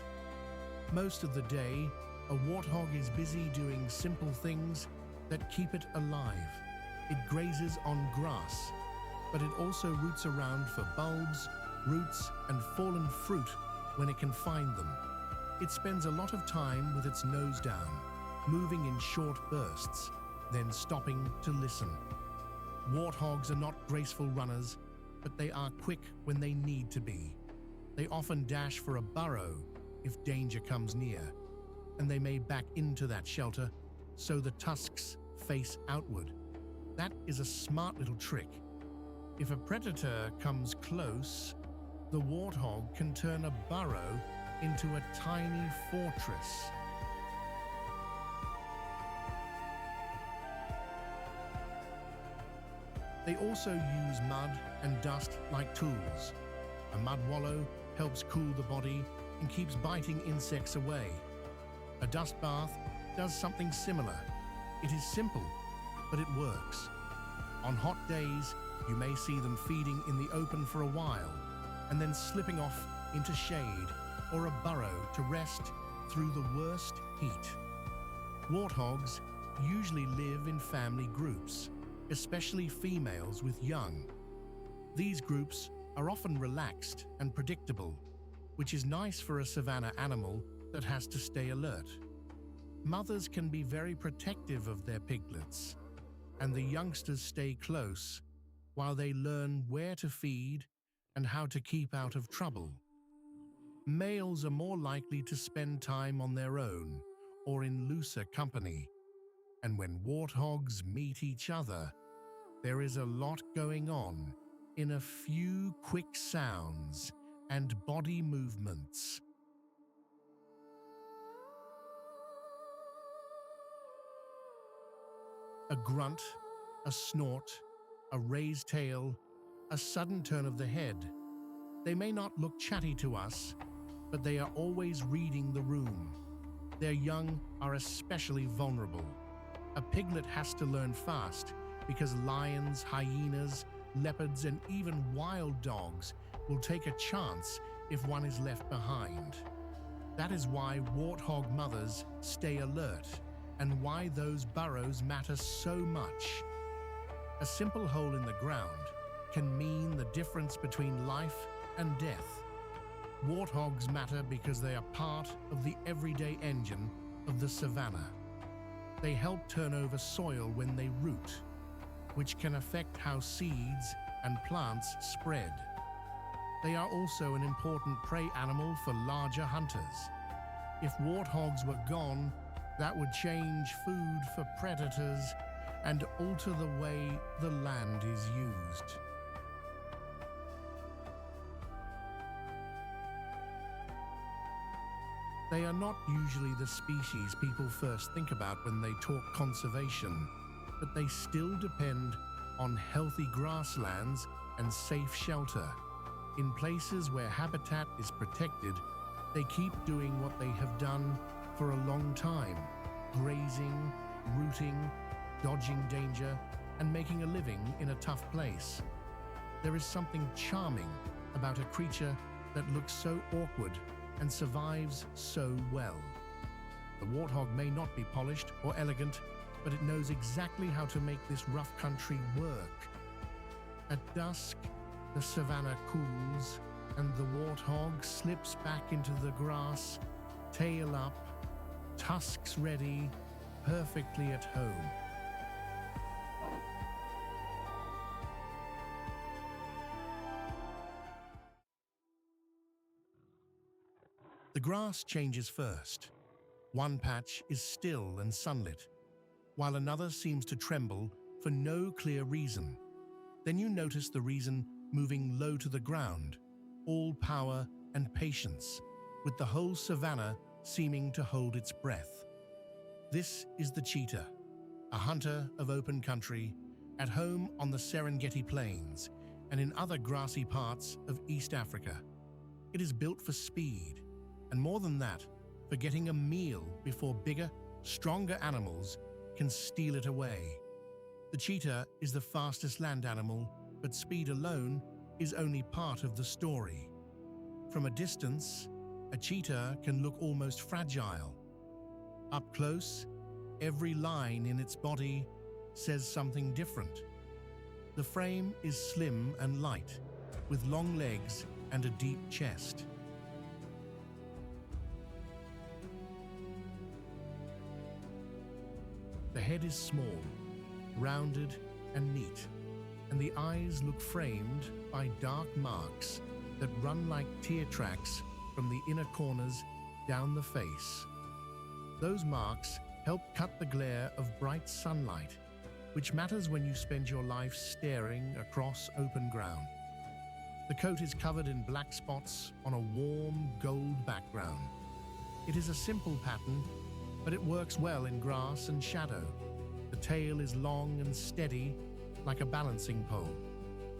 [SPEAKER 1] Most of the day, a warthog is busy doing simple things that keep it alive. It grazes on grass, but it also roots around for bulbs, roots, and fallen fruit when it can find them. It spends a lot of time with its nose down, moving in short bursts, then stopping to listen. Warthogs are not graceful runners, but they are quick when they need to be. They often dash for a burrow if danger comes near, and they may back into that shelter so the tusks face outward. That is a smart little trick. If a predator comes close, the warthog can turn a burrow into a tiny fortress. They also use mud and dust like tools. A mud wallow helps cool the body and keeps biting insects away. A dust bath does something similar. It is simple, but it works. On hot days, you may see them feeding in the open for a while, and then slipping off into shade or a burrow to rest through the worst heat. Warthogs usually live in family groups, especially females with young. These groups are often relaxed and predictable, which is nice for a savanna animal that has to stay alert. Mothers can be very protective of their piglets, and the youngsters stay close while they learn where to feed and how to keep out of trouble. Males are more likely to spend time on their own or in looser company, and when warthogs meet each other, there is a lot going on in a few quick sounds and body movements. A grunt, a snort, a raised tail, a sudden turn of the head. They may not look chatty to us, but they are always reading the room. Their young are especially vulnerable. A piglet has to learn fast because lions, hyenas, leopards, and even wild dogs will take a chance if one is left behind. That is why warthog mothers stay alert and why those burrows matter so much. A simple hole in the ground can mean the difference between life and death. Warthogs matter because they are part of the everyday engine of the savannah. They help turn over soil when they root, which can affect how seeds and plants spread. They are also an important prey animal for larger hunters. If warthogs were gone, that would change food for predators and alter the way the land is used. They are not usually the species people first think about when they talk conservation, but they still depend on healthy grasslands and safe shelter. In places where habitat is protected, they keep doing what they have done for a long time: grazing, rooting, dodging danger, and making a living in a tough place. There is something charming about a creature that looks so awkward and survives so well. The warthog may not be polished or elegant, but it knows exactly how to make this rough country work. At dusk, the savannah cools, and the warthog slips back into the grass, tail up, tusks ready, perfectly at home. The grass changes first. One patch is still and sunlit, while another seems to tremble for no clear reason. Then you notice the reason moving low to the ground, all power and patience, with the whole savannah seeming to hold its breath. This is the cheetah, a hunter of open country, at home on the Serengeti Plains and in other grassy parts of East Africa. It is built for speed, and more than that, for getting a meal before bigger, stronger animals can steal it away. The cheetah is the fastest land animal, but speed alone is only part of the story. From a distance, a cheetah can look almost fragile. Up close, every line in its body says something different. The frame is slim and light, with long legs and a deep chest. The head is small, rounded and neat, and the eyes look framed by dark marks that run like tear tracks from the inner corners down the face. Those marks help cut the glare of bright sunlight, which matters when you spend your life staring across open ground. The coat is covered in black spots on a warm gold background. It is a simple pattern, but it works well in grass and shadow. The tail is long and steady, like a balancing pole.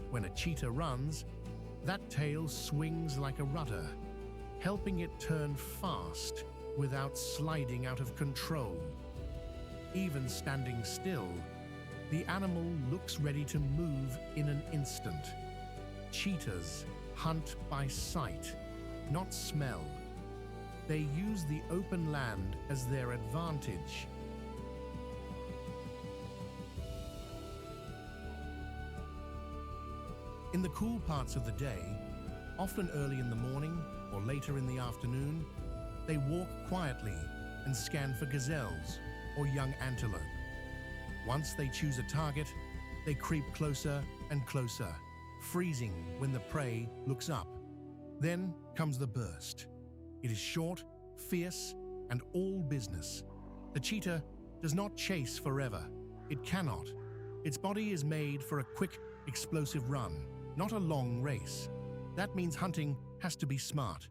[SPEAKER 1] When a cheetah runs, that tail swings like a rudder, helping it turn fast without sliding out of control. Even standing still, the animal looks ready to move in an instant. Cheetahs hunt by sight, not smell. They use the open land as their advantage. In the cool parts of the day, often early in the morning or later in the afternoon, they walk quietly and scan for gazelles or young antelope. Once they choose a target, they creep closer and closer, freezing when the prey looks up. Then comes the burst. It is short, fierce, and all business. The cheetah does not chase forever. It cannot. Its body is made for a quick, explosive run, not a long race. That means hunting has to be smart.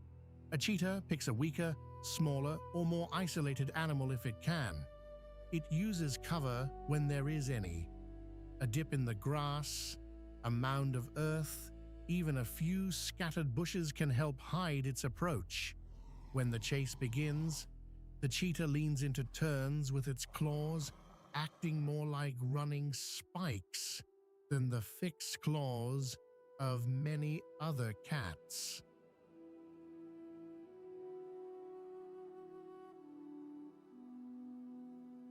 [SPEAKER 1] A cheetah picks a weaker, smaller, or more isolated animal if it can. It uses cover when there is any. A dip in the grass, a mound of earth, even a few scattered bushes can help hide its approach. When the chase begins, the cheetah leans into turns with its claws, acting more like running spikes than the fixed claws of many other cats.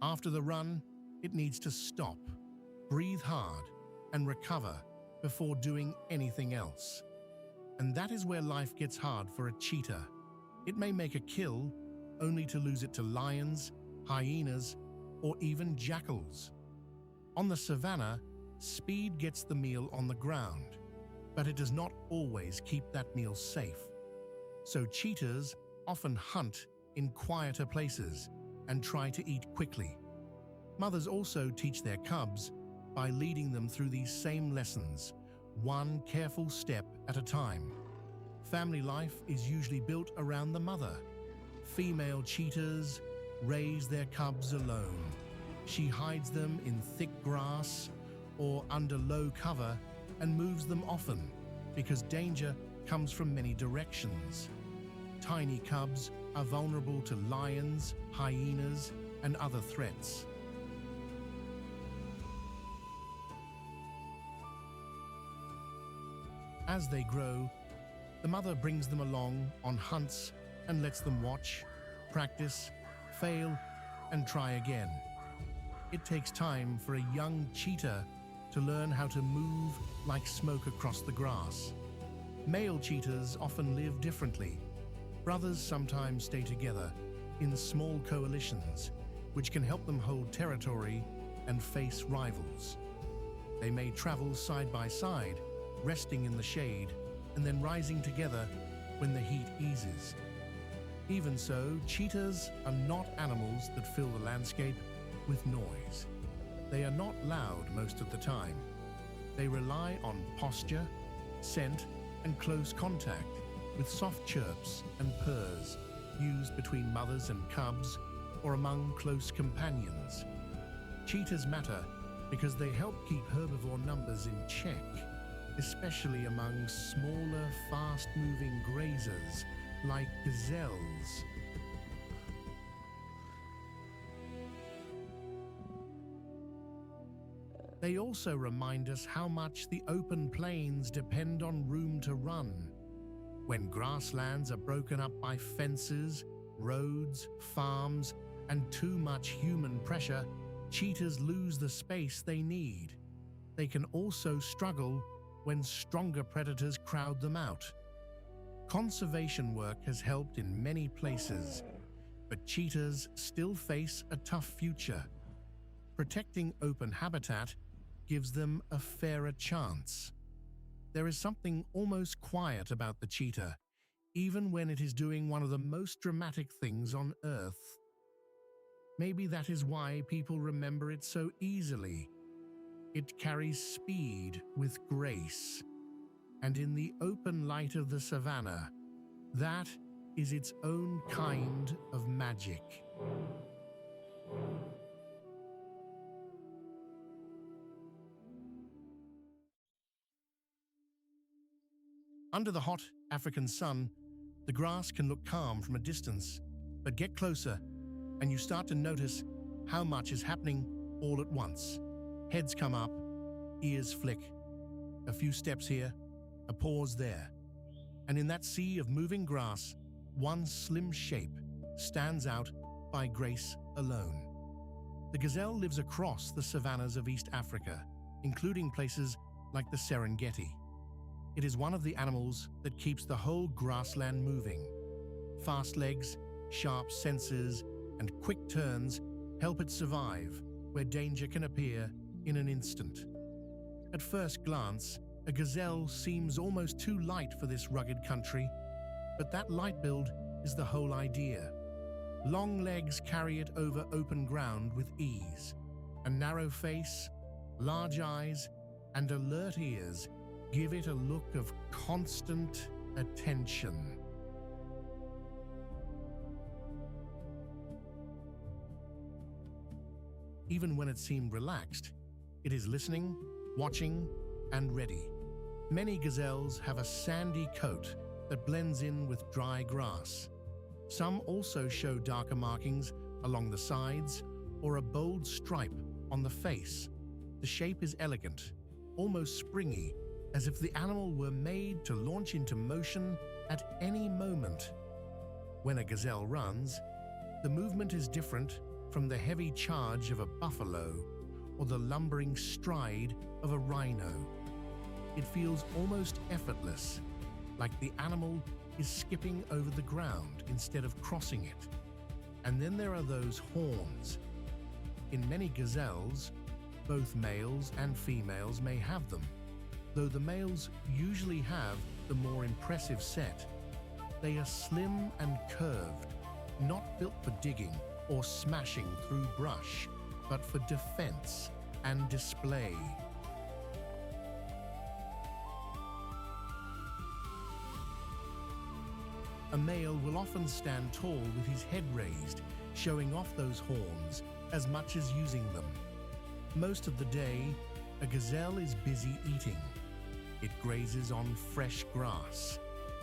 [SPEAKER 1] After the run, it needs to stop, breathe hard, and recover before doing anything else. And that is where life gets hard for a cheetah. It may make a kill, only to lose it to lions, hyenas, or even jackals. On the savannah, speed gets the meal on the ground, but it does not always keep that meal safe. So cheetahs often hunt in quieter places and try to eat quickly. Mothers also teach their cubs by leading them through these same lessons, one careful step at a time. Family life is usually built around the mother. Female cheetahs raise their cubs alone. She hides them in thick grass or under low cover and moves them often because danger comes from many directions. Tiny cubs are vulnerable to lions, hyenas, and other threats. As they grow, the mother brings them along on hunts and lets them watch, practice, fail, and try again. It takes time for a young cheetah to learn how to move like smoke across the grass. Male cheetahs often live differently. Brothers sometimes stay together in small coalitions, which can help them hold territory and face rivals. They may travel side by side, resting in the shade, and then rising together when the heat eases. Even so, cheetahs are not animals that fill the landscape with noise. They are not loud most of the time. They rely on posture, scent, and close contact, with soft chirps and purrs used between mothers and cubs or among close companions. Cheetahs matter because they help keep herbivore numbers in check, especially among smaller, fast-moving grazers like gazelles. They also remind us how much the open plains depend on room to run. When grasslands are broken up by fences, roads, farms, and too much human pressure, cheetahs lose the space they need. They can also struggle when stronger predators crowd them out. Conservation work has helped in many places, but cheetahs still face a tough future. Protecting open habitat gives them a fairer chance. There is something almost quiet about the cheetah, even when it is doing one of the most dramatic things on Earth. Maybe that is why people remember it so easily. It carries speed with grace, and in the open light of the savannah, that is its own kind of magic. Under the hot African sun, the grass can look calm from a distance, but get closer and you start to notice how much is happening all at once. Heads come up, ears flick, a few steps here, a pause there. And in that sea of moving grass, one slim shape stands out by grace alone. The gazelle lives across the savannas of East Africa, including places like the Serengeti. It is one of the animals that keeps the whole grassland moving. Fast legs, sharp senses, and quick turns help it survive where danger can appear in an instant. At first glance, A gazelle seems almost too light for this rugged country, but that light build is the whole idea. Long legs carry it over open ground with ease. A narrow face, large eyes, and alert ears give it a look of constant attention. Even when it seemed relaxed, it is listening, watching, and ready. Many gazelles have a sandy coat that blends in with dry grass. Some also show darker markings along the sides or a bold stripe on the face. The shape is elegant, almost springy, as if the animal were made to launch into motion at any moment. When a gazelle runs, the movement is different from the heavy charge of a buffalo or the lumbering stride of a rhino. It feels almost effortless, like the animal is skipping over the ground instead of crossing it. And then there are those horns. In many gazelles, both males and females may have them, though the males usually have the more impressive set. They are slim and curved, not built for digging or smashing through brush, but for defense and display. A male will often stand tall with his head raised, showing off those horns as much as using them. Most of the day, a gazelle is busy eating. It grazes on fresh grass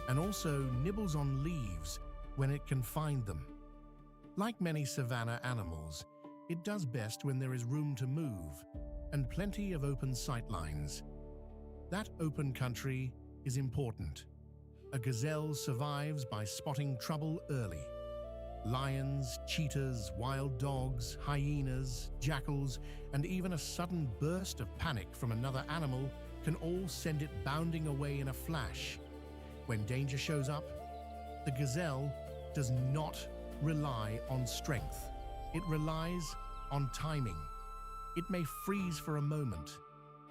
[SPEAKER 1] and also nibbles on leaves when it can find them. Like many savanna animals, it does best when there is room to move and plenty of open sightlines. That open country is important. A gazelle survives by spotting trouble early. Lions, cheetahs, wild dogs, hyenas, jackals, and even a sudden burst of panic from another animal can all send it bounding away in a flash. When danger shows up, the gazelle does not rely on strength. It relies on timing. It may freeze for a moment,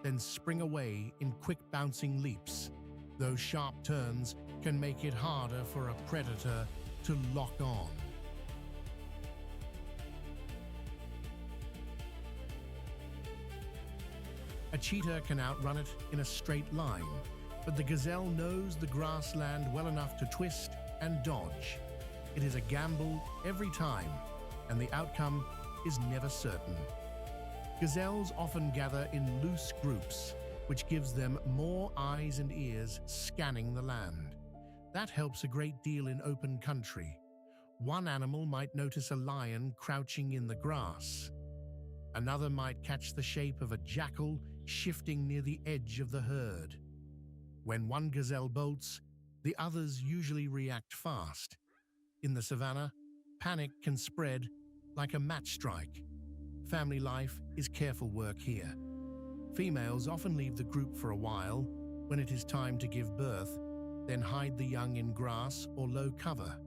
[SPEAKER 1] then spring away in quick bouncing leaps. Those sharp turns can make it harder for a predator to lock on. A cheetah can outrun it in a straight line, but the gazelle knows the grassland well enough to twist and dodge. It is a gamble every time, and the outcome is never certain. Gazelles often gather in loose groups, which gives them more eyes and ears scanning the land. That helps a great deal in open country. One animal might notice a lion crouching in the grass. Another might catch the shape of a jackal shifting near the edge of the herd. When one gazelle bolts, the others usually react fast. In the savannah, panic can spread like a match strike. Family life is careful work here. Females often leave the group for a while when it is time to give birth, then hide the young in grass or low cover.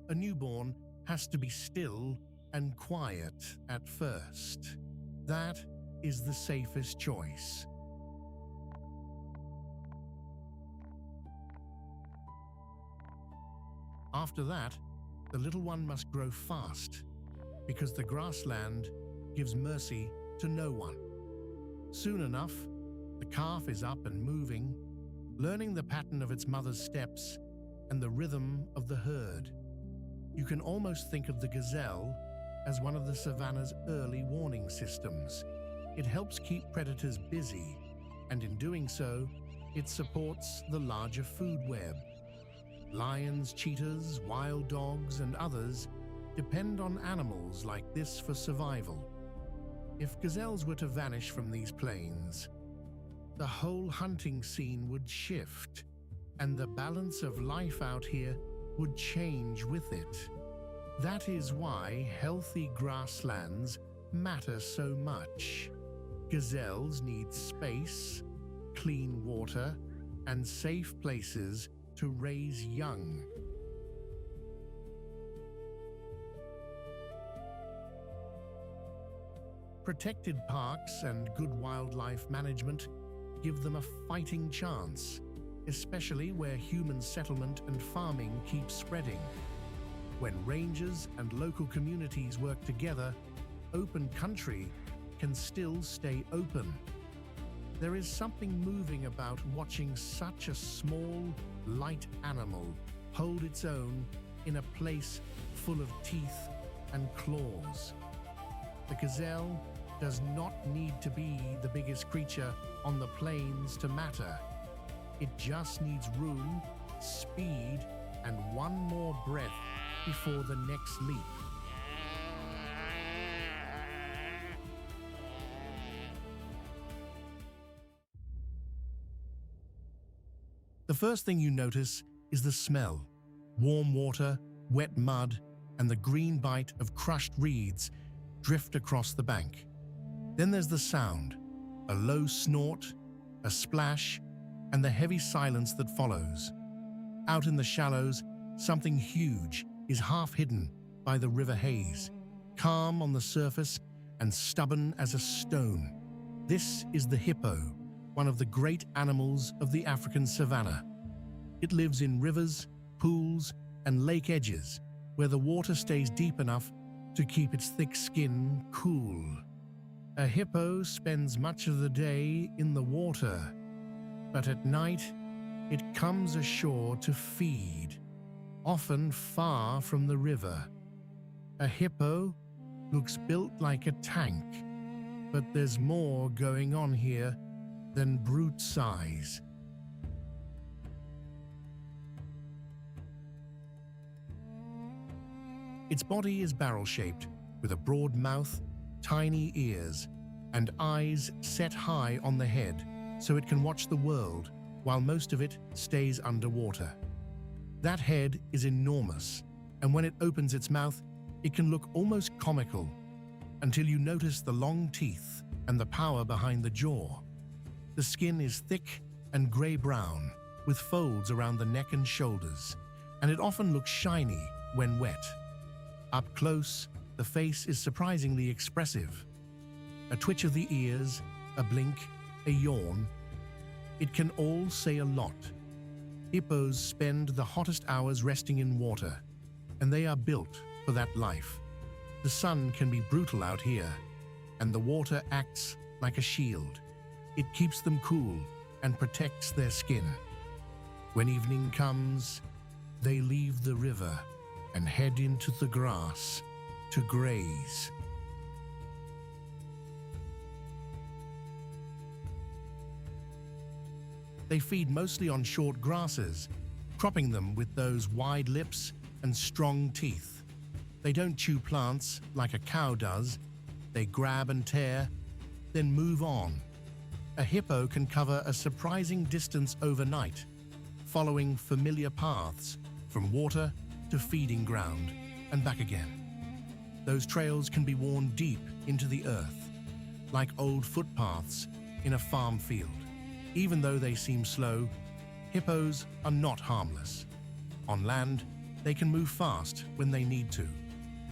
[SPEAKER 1] A newborn has to be still and quiet at first. That is the safest choice. After that, the little one must grow fast, because the grassland gives mercy to no one. Soon enough, the calf is up and moving, learning the pattern of its mother's steps and the rhythm of the herd. You can almost think of the gazelle as one of the savanna's early warning systems. It helps keep predators busy, and in doing so, it supports the larger food web. Lions, cheetahs, wild dogs, and others depend on animals like this for survival. If gazelles were to vanish from these plains, the whole hunting scene would shift, and the balance of life out here would change with it. That is why healthy grasslands matter so much. Gazelles need space, clean water, and safe places to raise young. Protected parks and good wildlife management give them a fighting chance, especially where human settlement and farming keep spreading. When rangers and local communities work together, open country can still stay open. There is something moving about watching such a small, light animal hold its own in a place full of teeth and claws. The gazelle does not need to be the biggest creature on the plains to matter. It just needs room, speed, and one more breath before the next leap. The first thing you notice is the smell. Warm water, wet mud, and the green bite of crushed reeds drift across the bank. Then there's the sound, a low snort, a splash, and the heavy silence that follows. Out in the shallows, something huge is half hidden by the river haze, calm on the surface and stubborn as a stone. This is the hippo, one of the great animals of the African savanna. It lives in rivers, pools, and lake edges, where the water stays deep enough to keep its thick skin cool. A hippo spends much of the day in the water, but at night it comes ashore to feed, often far from the river. A hippo looks built like a tank, but there's more going on here than brute size. Its body is barrel-shaped, with a broad mouth, tiny ears, and eyes set high on the head, so it can watch the world while most of it stays underwater. That head is enormous, and when it opens its mouth, it can look almost comical, until you notice the long teeth and the power behind the jaw. The skin is thick and gray-brown, with folds around the neck and shoulders, and it often looks shiny when wet. Up close, the face is surprisingly expressive. A twitch of the ears, a blink, a yawn. It can all say a lot. Hippos spend the hottest hours resting in water, and they are built for that life. The sun can be brutal out here, and the water acts like a shield. It keeps them cool and protects their skin. When evening comes, they leave the river and head into the grass to graze. They feed mostly on short grasses, cropping them with those wide lips and strong teeth. They don't chew plants like a cow does. They grab and tear, then move on. A hippo can cover a surprising distance overnight, following familiar paths from water to feeding ground and back again. Those trails can be worn deep into the earth, like old footpaths in a farm field. Even though they seem slow, hippos are not harmless. On land, they can move fast when they need to.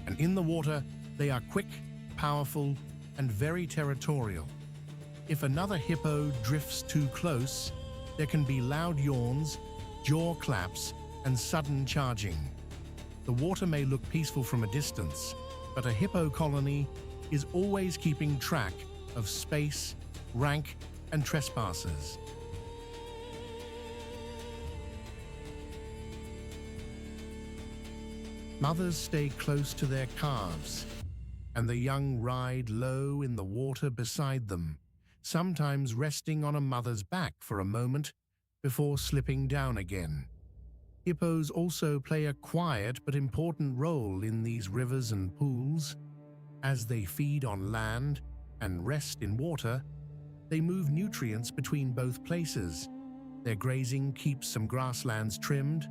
[SPEAKER 1] And in the water, they are quick, powerful, and very territorial. If another hippo drifts too close, there can be loud yawns, jaw claps, and sudden charging. The water may look peaceful from a distance, but a hippo colony is always keeping track of space, rank, and trespassers. Mothers stay close to their calves, and the young ride low in the water beside them, sometimes resting on a mother's back for a moment before slipping down again. Hippos also play a quiet but important role in these rivers and pools. As they feed on land and rest in water, they move nutrients between both places. Their grazing keeps some grasslands trimmed,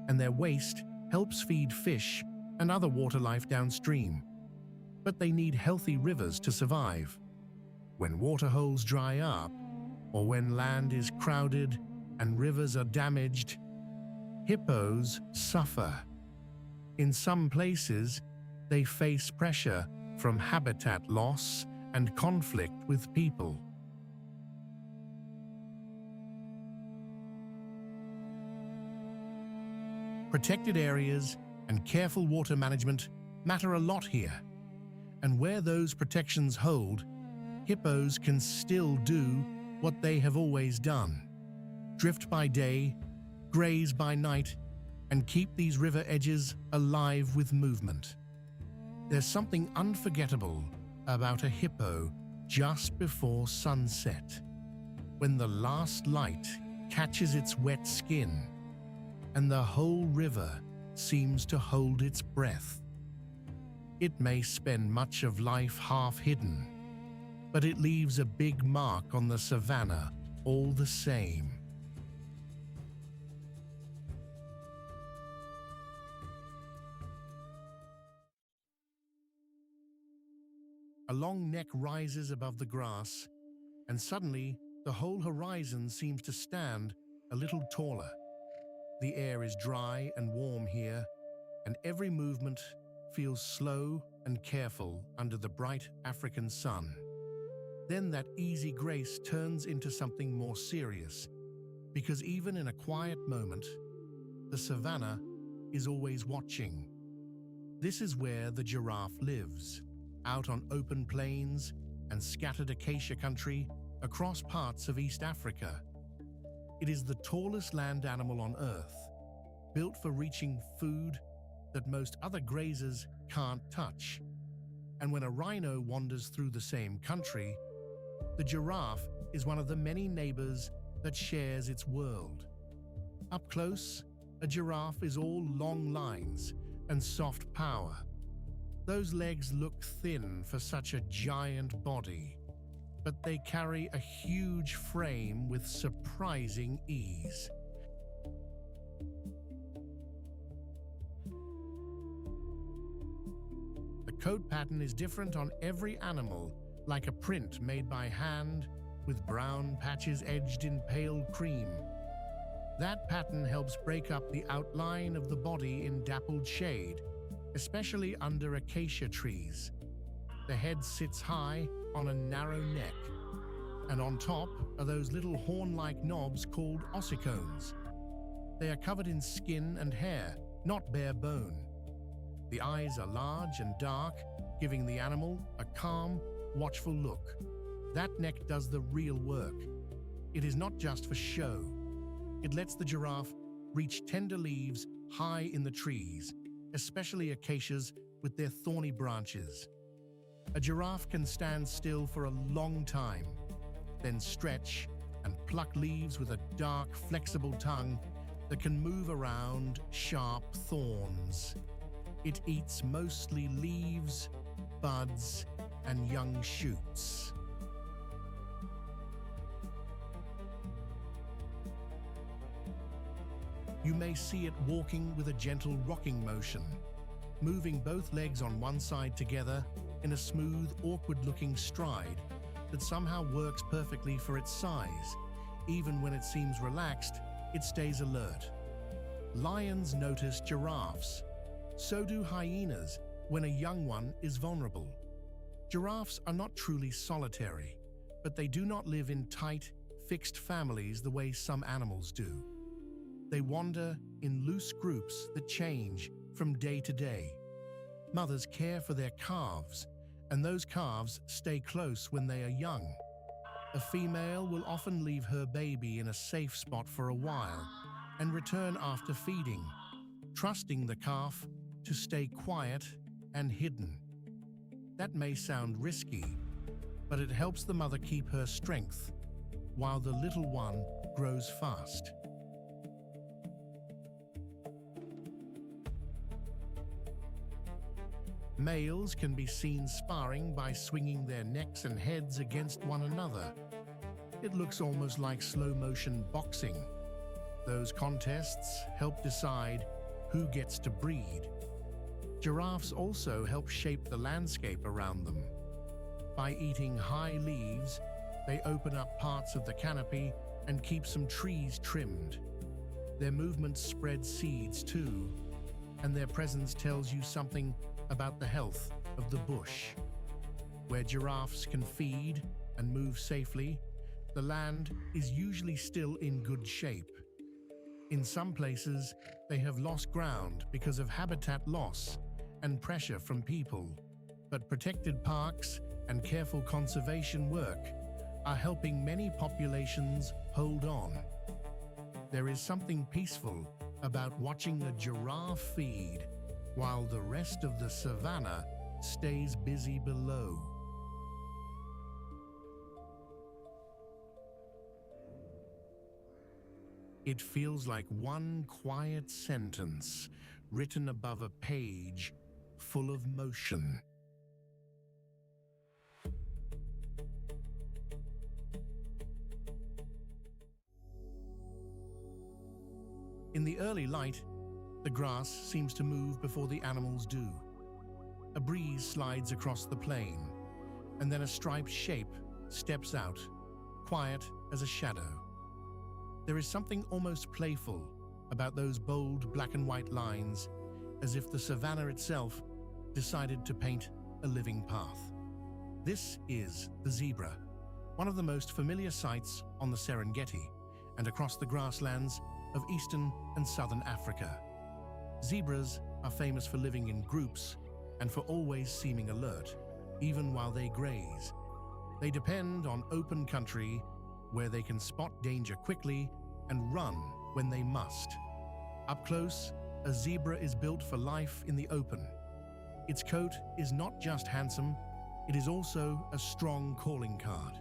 [SPEAKER 1] and their waste helps feed fish and other water life downstream. But they need healthy rivers to survive. When water holes dry up, or when land is crowded and rivers are damaged, hippos suffer. In some places, they face pressure from habitat loss and conflict with people. Protected areas and careful water management matter a lot here. And where those protections hold, hippos can still do what they have always done: drift by day, graze by night, and keep these river edges alive with movement. There's something unforgettable about a hippo just before sunset, when the last light catches its wet skin and the whole river seems to hold its breath. It may spend much of life half hidden, but it leaves a big mark on the savannah all the same. A long neck rises above the grass, and suddenly the whole horizon seems to stand a little taller. The air is dry and warm here, and every movement feels slow and careful under the bright African sun. Then that easy grace turns into something more serious, because even in a quiet moment, the savannah is always watching. This is where the giraffe lives, out on open plains and scattered acacia country across parts of East Africa. It is the tallest land animal on Earth, built for reaching food that most other grazers can't touch. And when a rhino wanders through the same country, the giraffe is one of the many neighbors that shares its world. Up close, a giraffe is all long lines and soft power. Those legs look thin for such a giant body, but they carry a huge frame with surprising ease. The coat pattern is different on every animal, like a print made by hand with brown patches edged in pale cream. That pattern helps break up the outline of the body in dappled shade, especially under acacia trees. The head sits high on a narrow neck, and on top are those little horn-like knobs called ossicones. They are covered in skin and hair, not bare bone. The eyes are large and dark, giving the animal a calm, watchful look. That neck does the real work. It is not just for show. It lets the giraffe reach tender leaves high in the trees, especially acacias with their thorny branches. A giraffe can stand still for a long time, then stretch and pluck leaves with a dark, flexible tongue that can move around sharp thorns. It eats mostly leaves, buds, and young shoots. You may see it walking with a gentle rocking motion, moving both legs on one side together in a smooth, awkward-looking stride that somehow works perfectly for its size. Even when it seems relaxed, it stays alert. Lions notice giraffes. So do hyenas when a young one is vulnerable. Giraffes are not truly solitary, but they do not live in tight, fixed families the way some animals do. They wander in loose groups that change from day to day. Mothers care for their calves, and those calves stay close when they are young. A female will often leave her baby in a safe spot for a while and return after feeding, trusting the calf to stay quiet and hidden. That may sound risky, but it helps the mother keep her strength while the little one grows fast. Males can be seen sparring by swinging their necks and heads against one another. It looks almost like slow-motion boxing. Those contests help decide who gets to breed. Giraffes also help shape the landscape around them. By eating high leaves, they open up parts of the canopy and keep some trees trimmed. Their movements spread seeds too, and their presence tells you something about the health of the bush. Where giraffes can feed and move safely, the land is usually still in good shape. In some places, they have lost ground because of habitat loss and pressure from people. But protected parks and careful conservation work are helping many populations hold on. There is something peaceful about watching a giraffe feed while the rest of the savannah stays busy below. It feels like one quiet sentence written above a page full of motion. In the early light, the grass seems to move before the animals do. A breeze slides across the plain, and then a striped shape steps out, quiet as a shadow. There is something almost playful about those bold black and white lines, as if the savannah itself decided to paint a living path. This is the zebra, one of the most familiar sights on the Serengeti and across the grasslands of eastern and southern Africa. Zebras are famous for living in groups and for always seeming alert, even while they graze. They depend on open country where they can spot danger quickly and run when they must. Up close, a zebra is built for life in the open. Its coat is not just handsome, it is also a strong calling card.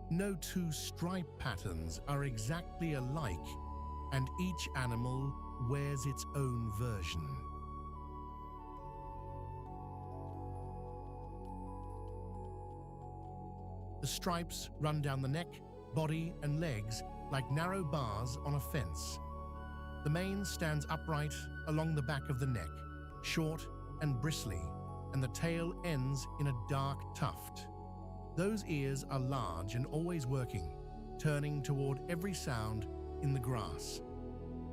[SPEAKER 1] No two stripe patterns are exactly alike, and each animal wears its own version. The stripes run down the neck, body, and legs like narrow bars on a fence. The mane stands upright along the back of the neck, short and bristly, and the tail ends in a dark tuft. Those ears are large and always working, turning toward every sound in the grass.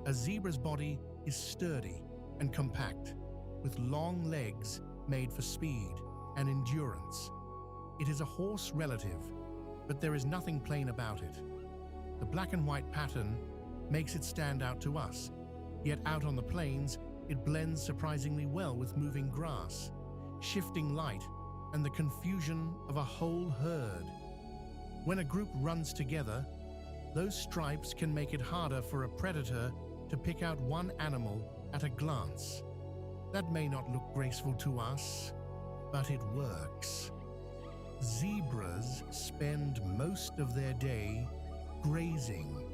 [SPEAKER 1] A zebra's body is sturdy and compact, with long legs made for speed and endurance. It is a horse relative, but there is nothing plain about it. The black and white pattern makes it stand out to us, yet out on the plains, it blends surprisingly well with moving grass, shifting light, and the confusion of a whole herd. When a group runs together, those stripes can make it harder for a predator to pick out one animal at a glance. That may not look graceful to us, but it works. Zebras spend most of their day grazing.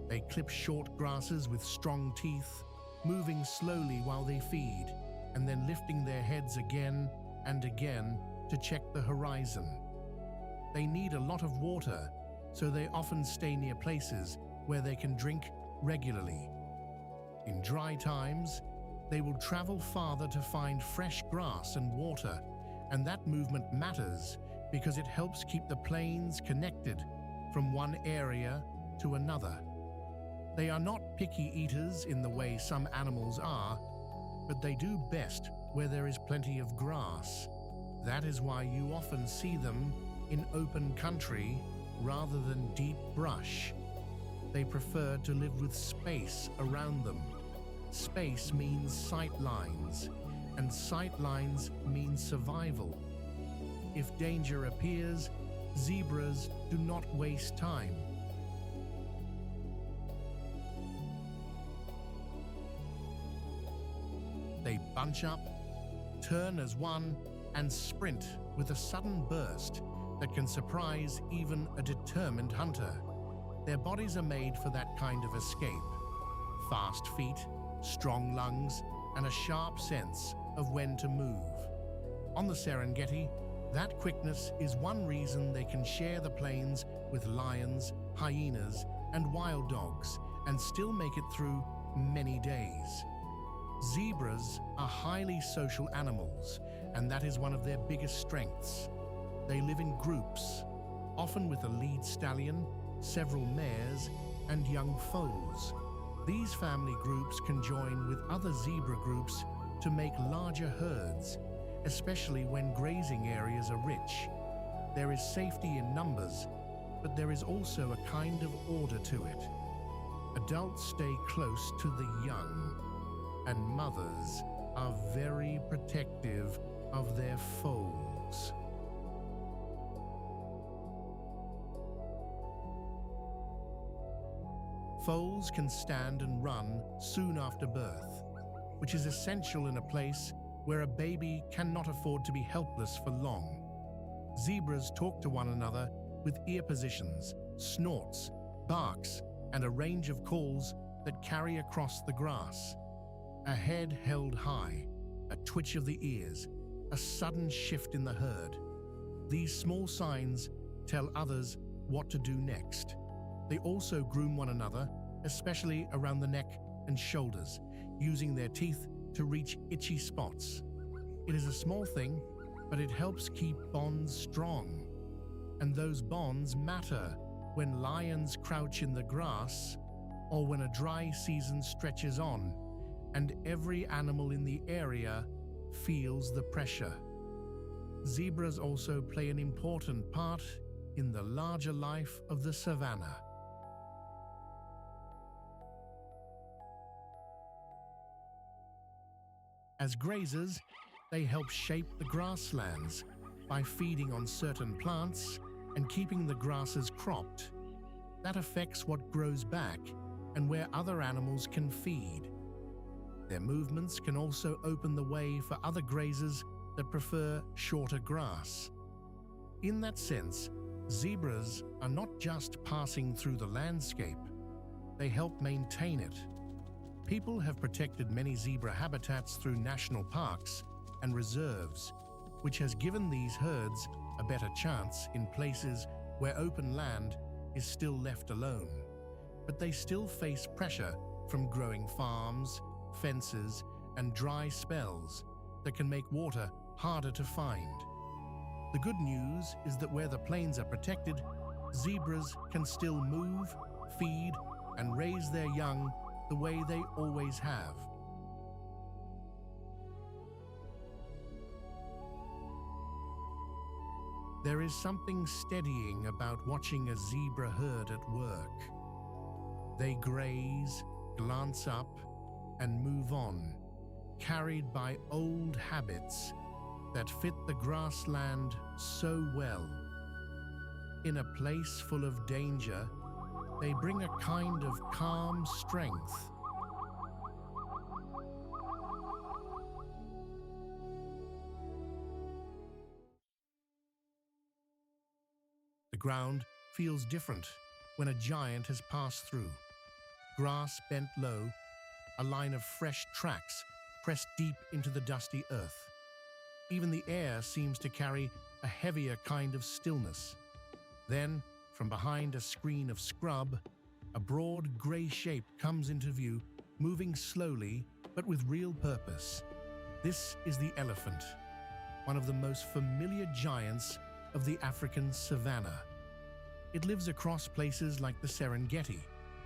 [SPEAKER 1] They clip short grasses with strong teeth, moving slowly while they feed, and then lifting their heads again and again to check the horizon. They need a lot of water, so they often stay near places where they can drink regularly. In dry times, they will travel farther to find fresh grass and water, and that movement matters because it helps keep the plains connected from one area to another. They are not picky eaters in the way some animals are, but they do best where there is plenty of grass. That is why you often see them in open country rather than deep brush. They prefer to live with space around them. Space means sight lines, and sight lines mean survival. If danger appears, zebras do not waste time. They bunch up, turn as one, and sprint with a sudden burst that can surprise even a determined hunter. Their bodies are made for that kind of escape. Fast feet, strong lungs, and a sharp sense of when to move. On the Serengeti, that quickness is one reason they can share the plains with lions, hyenas, and wild dogs and still make it through many days. Zebras are highly social animals, and that is one of their biggest strengths. They live in groups, often with a lead stallion, several mares, and young foals. These family groups can join with other zebra groups to make larger herds, especially when grazing areas are rich. There is safety in numbers, but there is also a kind of order to it. Adults stay close to the young, and mothers are very protective of their foals. Foals can stand and run soon after birth, which is essential in a place where a baby cannot afford to be helpless for long. Zebras talk to one another with ear positions, snorts, barks, and a range of calls that carry across the grass. A head held high, a twitch of the ears, a sudden shift in the herd. These small signs tell others what to do next. They also groom one another, especially around the neck and shoulders, using their teeth to reach itchy spots. It is a small thing, but it helps keep bonds strong. And those bonds matter when lions crouch in the grass or when a dry season stretches on, and every animal in the area feels the pressure. Zebras also play an important part in the larger life of the savannah. As grazers, they help shape the grasslands by feeding on certain plants and keeping the grasses cropped. That affects what grows back and where other animals can feed. Their movements can also open the way for other grazers that prefer shorter grass. In that sense, zebras are not just passing through the landscape, they help maintain it. People have protected many zebra habitats through national parks and reserves, which has given these herds a better chance in places where open land is still left alone. But they still face pressure from growing farms, fences, and dry spells that can make water harder to find. The good news is that where the plains are protected, zebras can still move, feed, and raise their young the way they always have. There is something steadying about watching a zebra herd at work. They graze, glance up, and move on, carried by old habits that fit the grassland so well. In a place full of danger, they bring a kind of calm strength. The ground feels different when a giant has passed through. Grass bent low, a line of fresh tracks pressed deep into the dusty earth. Even the air seems to carry a heavier kind of stillness. Then, from behind a screen of scrub, a broad grey shape comes into view, moving slowly but with real purpose. This is the elephant, one of the most familiar giants of the African savannah. It lives across places like the Serengeti,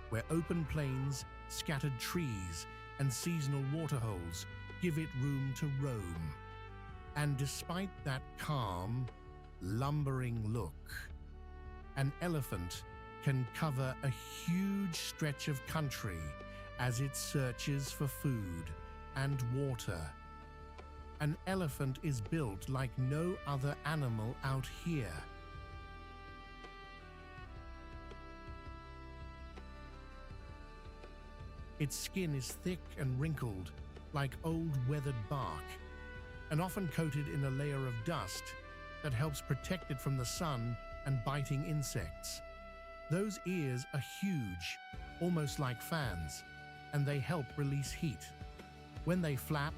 [SPEAKER 1] where open plains, scattered trees, and seasonal waterholes give it room to roam. And despite that calm, lumbering look, an elephant can cover a huge stretch of country as it searches for food and water. An elephant is built like no other animal out here. Its skin is thick and wrinkled, like old weathered bark, and often coated in a layer of dust that helps protect it from the sun and biting insects. Those ears are huge, almost like fans, and they help release heat. When they flap,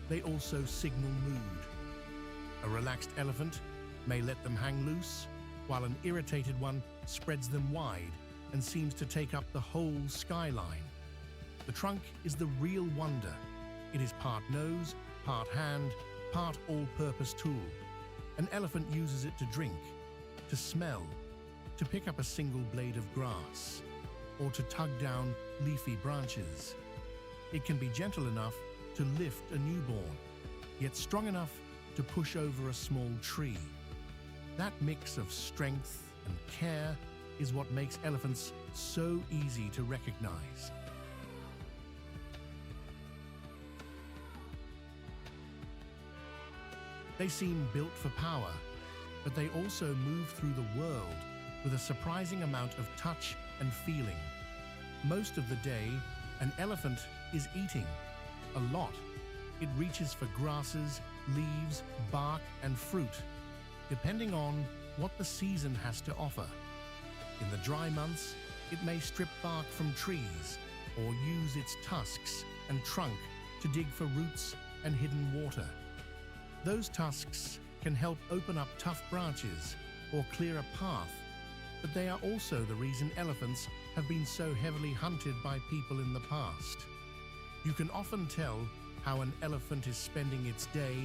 [SPEAKER 1] they also signal mood. A relaxed elephant may let them hang loose, while an irritated one spreads them wide and seems to take up the whole skyline. The trunk is the real wonder. It is part nose, part hand, part all-purpose tool. An elephant uses it to drink, to smell, to pick up a single blade of grass, or to tug down leafy branches. It can be gentle enough to lift a newborn, yet strong enough to push over a small tree. That mix of strength and care is what makes elephants so easy to recognize. They seem built for power, but they also move through the world with a surprising amount of touch and feeling. Most of the day, an elephant is eating. A lot. It reaches for grasses, leaves, bark, and fruit, depending on what the season has to offer. In the dry months, it may strip bark from trees or use its tusks and trunk to dig for roots and hidden water. Those tusks can help open up tough branches or clear a path, but they are also the reason elephants have been so heavily hunted by people in the past. You can often tell how an elephant is spending its day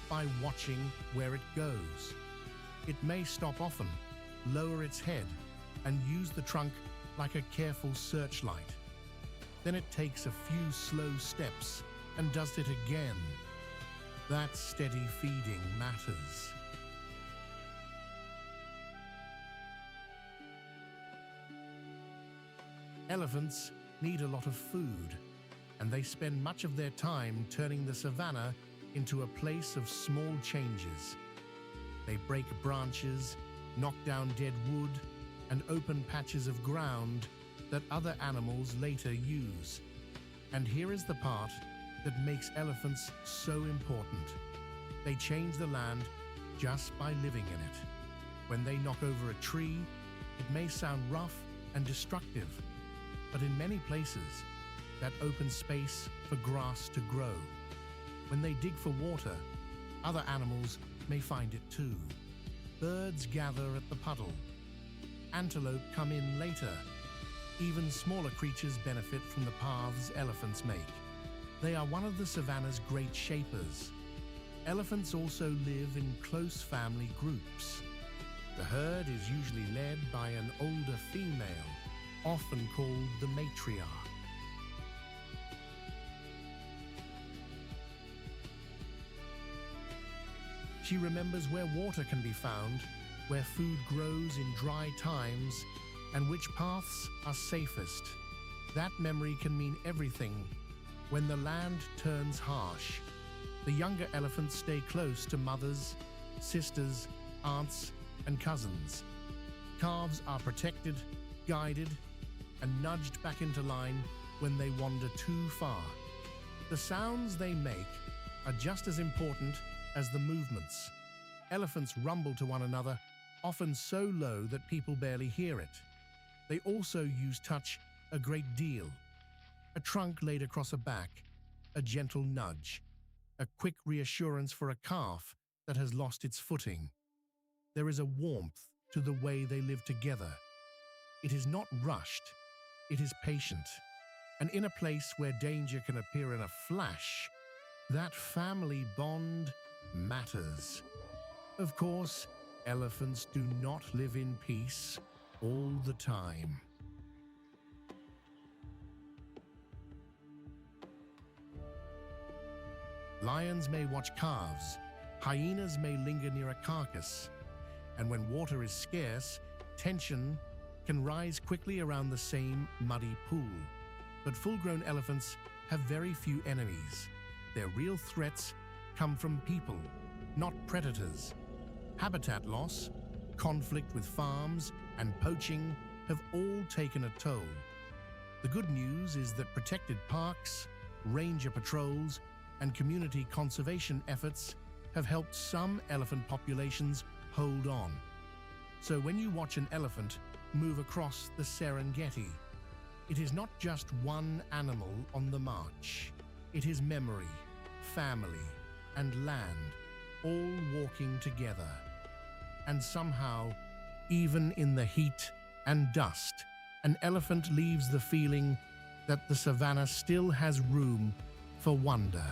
[SPEAKER 1] by watching where it goes. It may stop often, lower its head, and use the trunk like a careful searchlight. Then it takes a few slow steps and does it again. That steady feeding matters. Elephants need a lot of food, and they spend much of their time turning the savannah into a place of small changes. They break branches, knock down dead wood, and open patches of ground that other animals later use. And here is the part that makes elephants so important. They change the land just by living in it. When they knock over a tree, it may sound rough and destructive, but in many places, that opens space for grass to grow. When they dig for water, other animals may find it too. Birds gather at the puddle. Antelope come in later. Even smaller creatures benefit from the paths elephants make. They are one of the savannah's great shapers. Elephants also live in close family groups. The herd is usually led by an older female, often called the matriarch. She remembers where water can be found, where food grows in dry times, and which paths are safest. That memory can mean everything when the land turns harsh. The younger elephants stay close to mothers, sisters, aunts, and cousins. Calves are protected, guided, and nudged back into line when they wander too far. The sounds they make are just as important as the movements. Elephants rumble to one another, often so low that people barely hear it. They also use touch a great deal. A trunk laid across a back, a gentle nudge, a quick reassurance for a calf that has lost its footing. There is a warmth to the way they live together. It is not rushed, it is patient. And in a place where danger can appear in a flash, that family bond matters. Of course, elephants do not live in peace all the time. Lions may watch calves, hyenas may linger near a carcass, and when water is scarce, tension can rise quickly around the same muddy pool. But full-grown elephants have very few enemies. Their real threats come from people, not predators. Habitat loss, conflict with farms, and poaching have all taken a toll. The good news is that protected parks, ranger patrols, and community conservation efforts have helped some elephant populations hold on. So when you watch an elephant move across the Serengeti, it is not just one animal on the march. It is memory, family, and land, all walking together. And somehow, even in the heat and dust, an elephant leaves the feeling that the savannah still has room for wonder.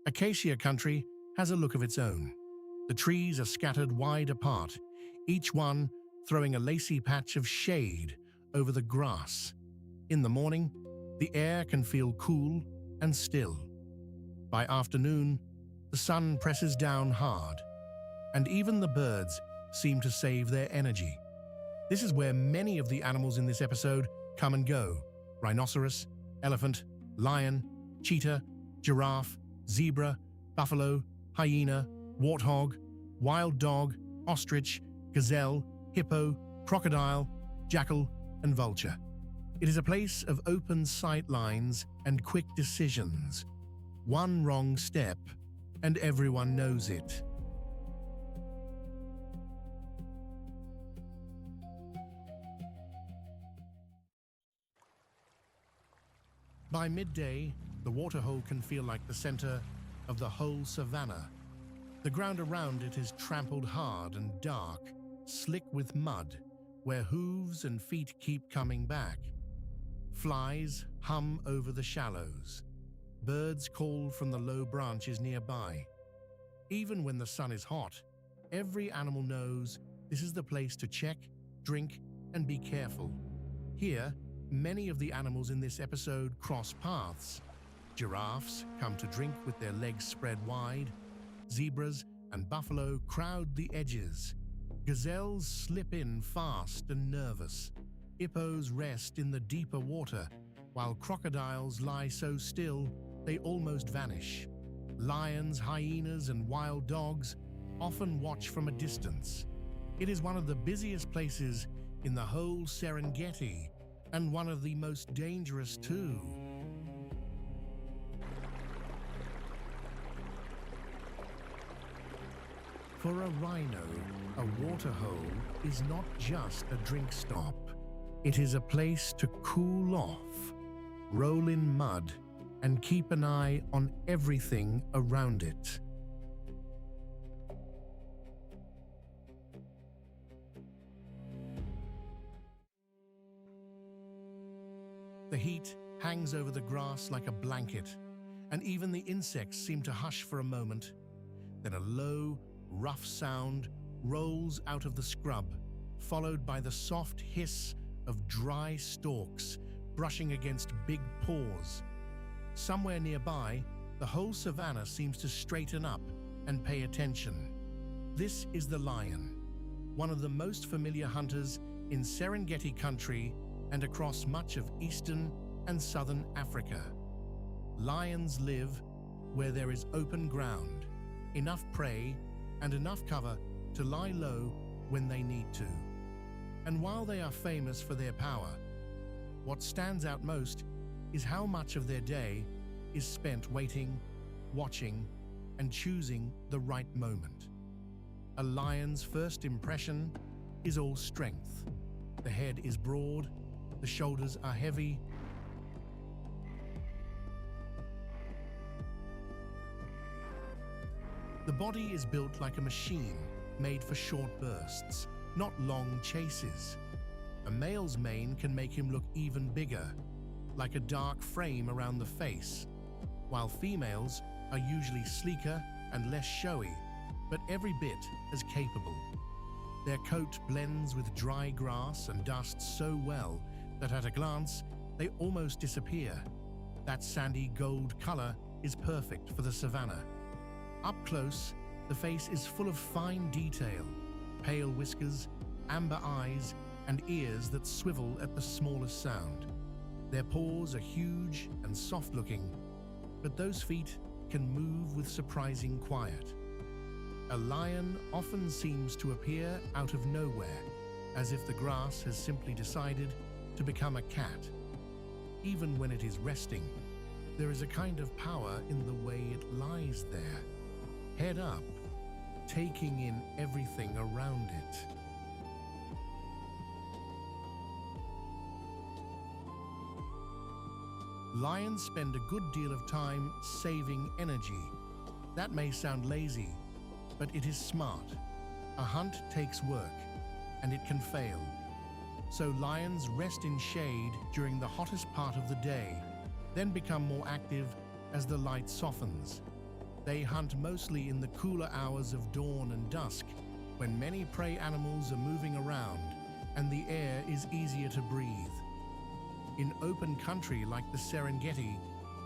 [SPEAKER 1] Acacia country has a look of its own. The trees are scattered wide apart, each one throwing a lacy patch of shade over the grass. In the morning, The air can feel cool and still. By afternoon, the sun presses down hard, and even the birds seem to save their energy. This is where many of the animals in this episode come and go: rhinoceros, elephant, lion, cheetah, giraffe, zebra, buffalo, hyena, warthog, wild dog, ostrich, gazelle, hippo, crocodile, jackal, and vulture. It is a place of open sight lines and quick decisions. One wrong step, and everyone knows it. By midday, the waterhole can feel like the center of the whole savannah. The ground around it is trampled hard and dark, slick with mud, where hooves and feet keep coming back. Flies hum over the shallows. Birds call from the low branches nearby. Even when the sun is hot, every animal knows this is the place to check, drink, and be careful. Here, many of the animals in this episode cross paths. Giraffes come to drink with their legs spread wide. Zebras and buffalo crowd the edges. Gazelles slip in fast and nervous. Hippos rest in the deeper water, while crocodiles lie so still they almost vanish. Lions, hyenas, and wild dogs often watch from a distance. It is one of the busiest places in the whole Serengeti, and one of the most dangerous too. For a rhino, a waterhole is not just a drink stop. It is a place to cool off, roll in mud, and keep an eye on everything around it. The heat hangs over the grass like a blanket, and even the insects seem to hush for a moment. Then a low, rough sound rolls out of the scrub, followed by the soft hiss of dry stalks brushing against big paws. Somewhere nearby, the whole savannah seems to straighten up and pay attention. This is the lion, one of the most familiar hunters in Serengeti country and across much of eastern and southern Africa. Lions live where there is open ground, enough prey, and enough cover to lie low when they need to. And while they are famous for their power, what stands out most is how much of their day is spent waiting, watching, and choosing the right moment. A lion's first impression is all strength. The head is broad, the shoulders are heavy. The body is built like a machine, made for short bursts, not long chases. A male's mane can make him look even bigger, like a dark frame around the face, while females are usually sleeker and less showy, but every bit as capable. Their coat blends with dry grass and dust so well that at a glance, they almost disappear. That sandy gold color is perfect for the savannah. Up close, the face is full of fine detail, pale whiskers, amber eyes, and ears that swivel at the smallest sound. Their paws are huge and soft-looking, but those feet can move with surprising quiet. A lion often seems to appear out of nowhere, as if the grass has simply decided to become a cat. Even when it is resting, there is a kind of power in the way it lies there, head up, taking in everything around it. Lions spend a good deal of time saving energy. That may sound lazy, but it is smart. A hunt takes work, and it can fail. So lions rest in shade during the hottest part of the day, then become more active as the light softens. They hunt mostly in the cooler hours of dawn and dusk, when many prey animals are moving around and the air is easier to breathe. In open country like the Serengeti,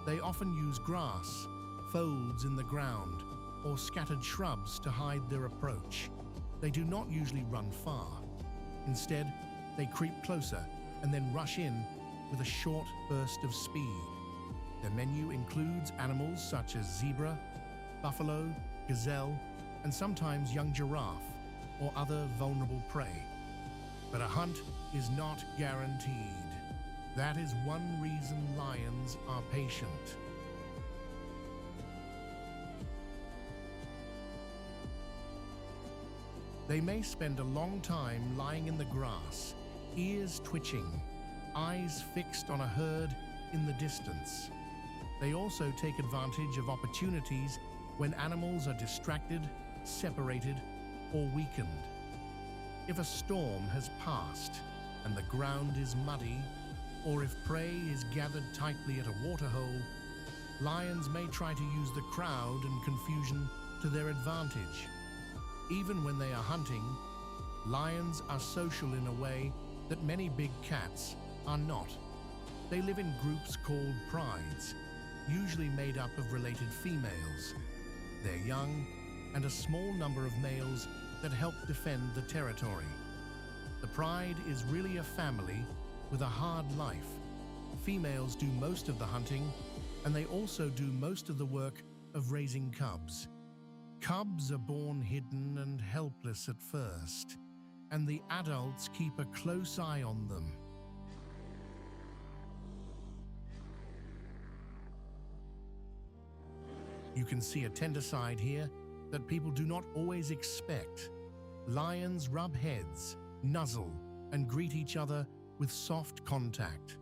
[SPEAKER 1] they often use grass, folds in the ground, or scattered shrubs to hide their approach. They do not usually run far. Instead, they creep closer and then rush in with a short burst of speed. Their menu includes animals such as zebra, buffalo, gazelle, and sometimes young giraffe or other vulnerable prey. But a hunt is not guaranteed. That is one reason lions are patient. They may spend a long time lying in the grass, ears twitching, eyes fixed on a herd in the distance. They also take advantage of opportunities when animals are distracted, separated, or weakened. If a storm has passed and the ground is muddy, or if prey is gathered tightly at a waterhole, lions may try to use the crowd and confusion to their advantage. Even when they are hunting, lions are social in a way that many big cats are not. They live in groups called prides, usually made up of related females. They're young, and a small number of males that help defend the territory. The pride is really a family with a hard life. Females do most of the hunting, and they also do most of the work of raising cubs. Cubs are born hidden and helpless at first, and the adults keep a close eye on them. You can see a tender side here that people do not always expect. Lions rub heads, nuzzle, and greet each other with soft contact.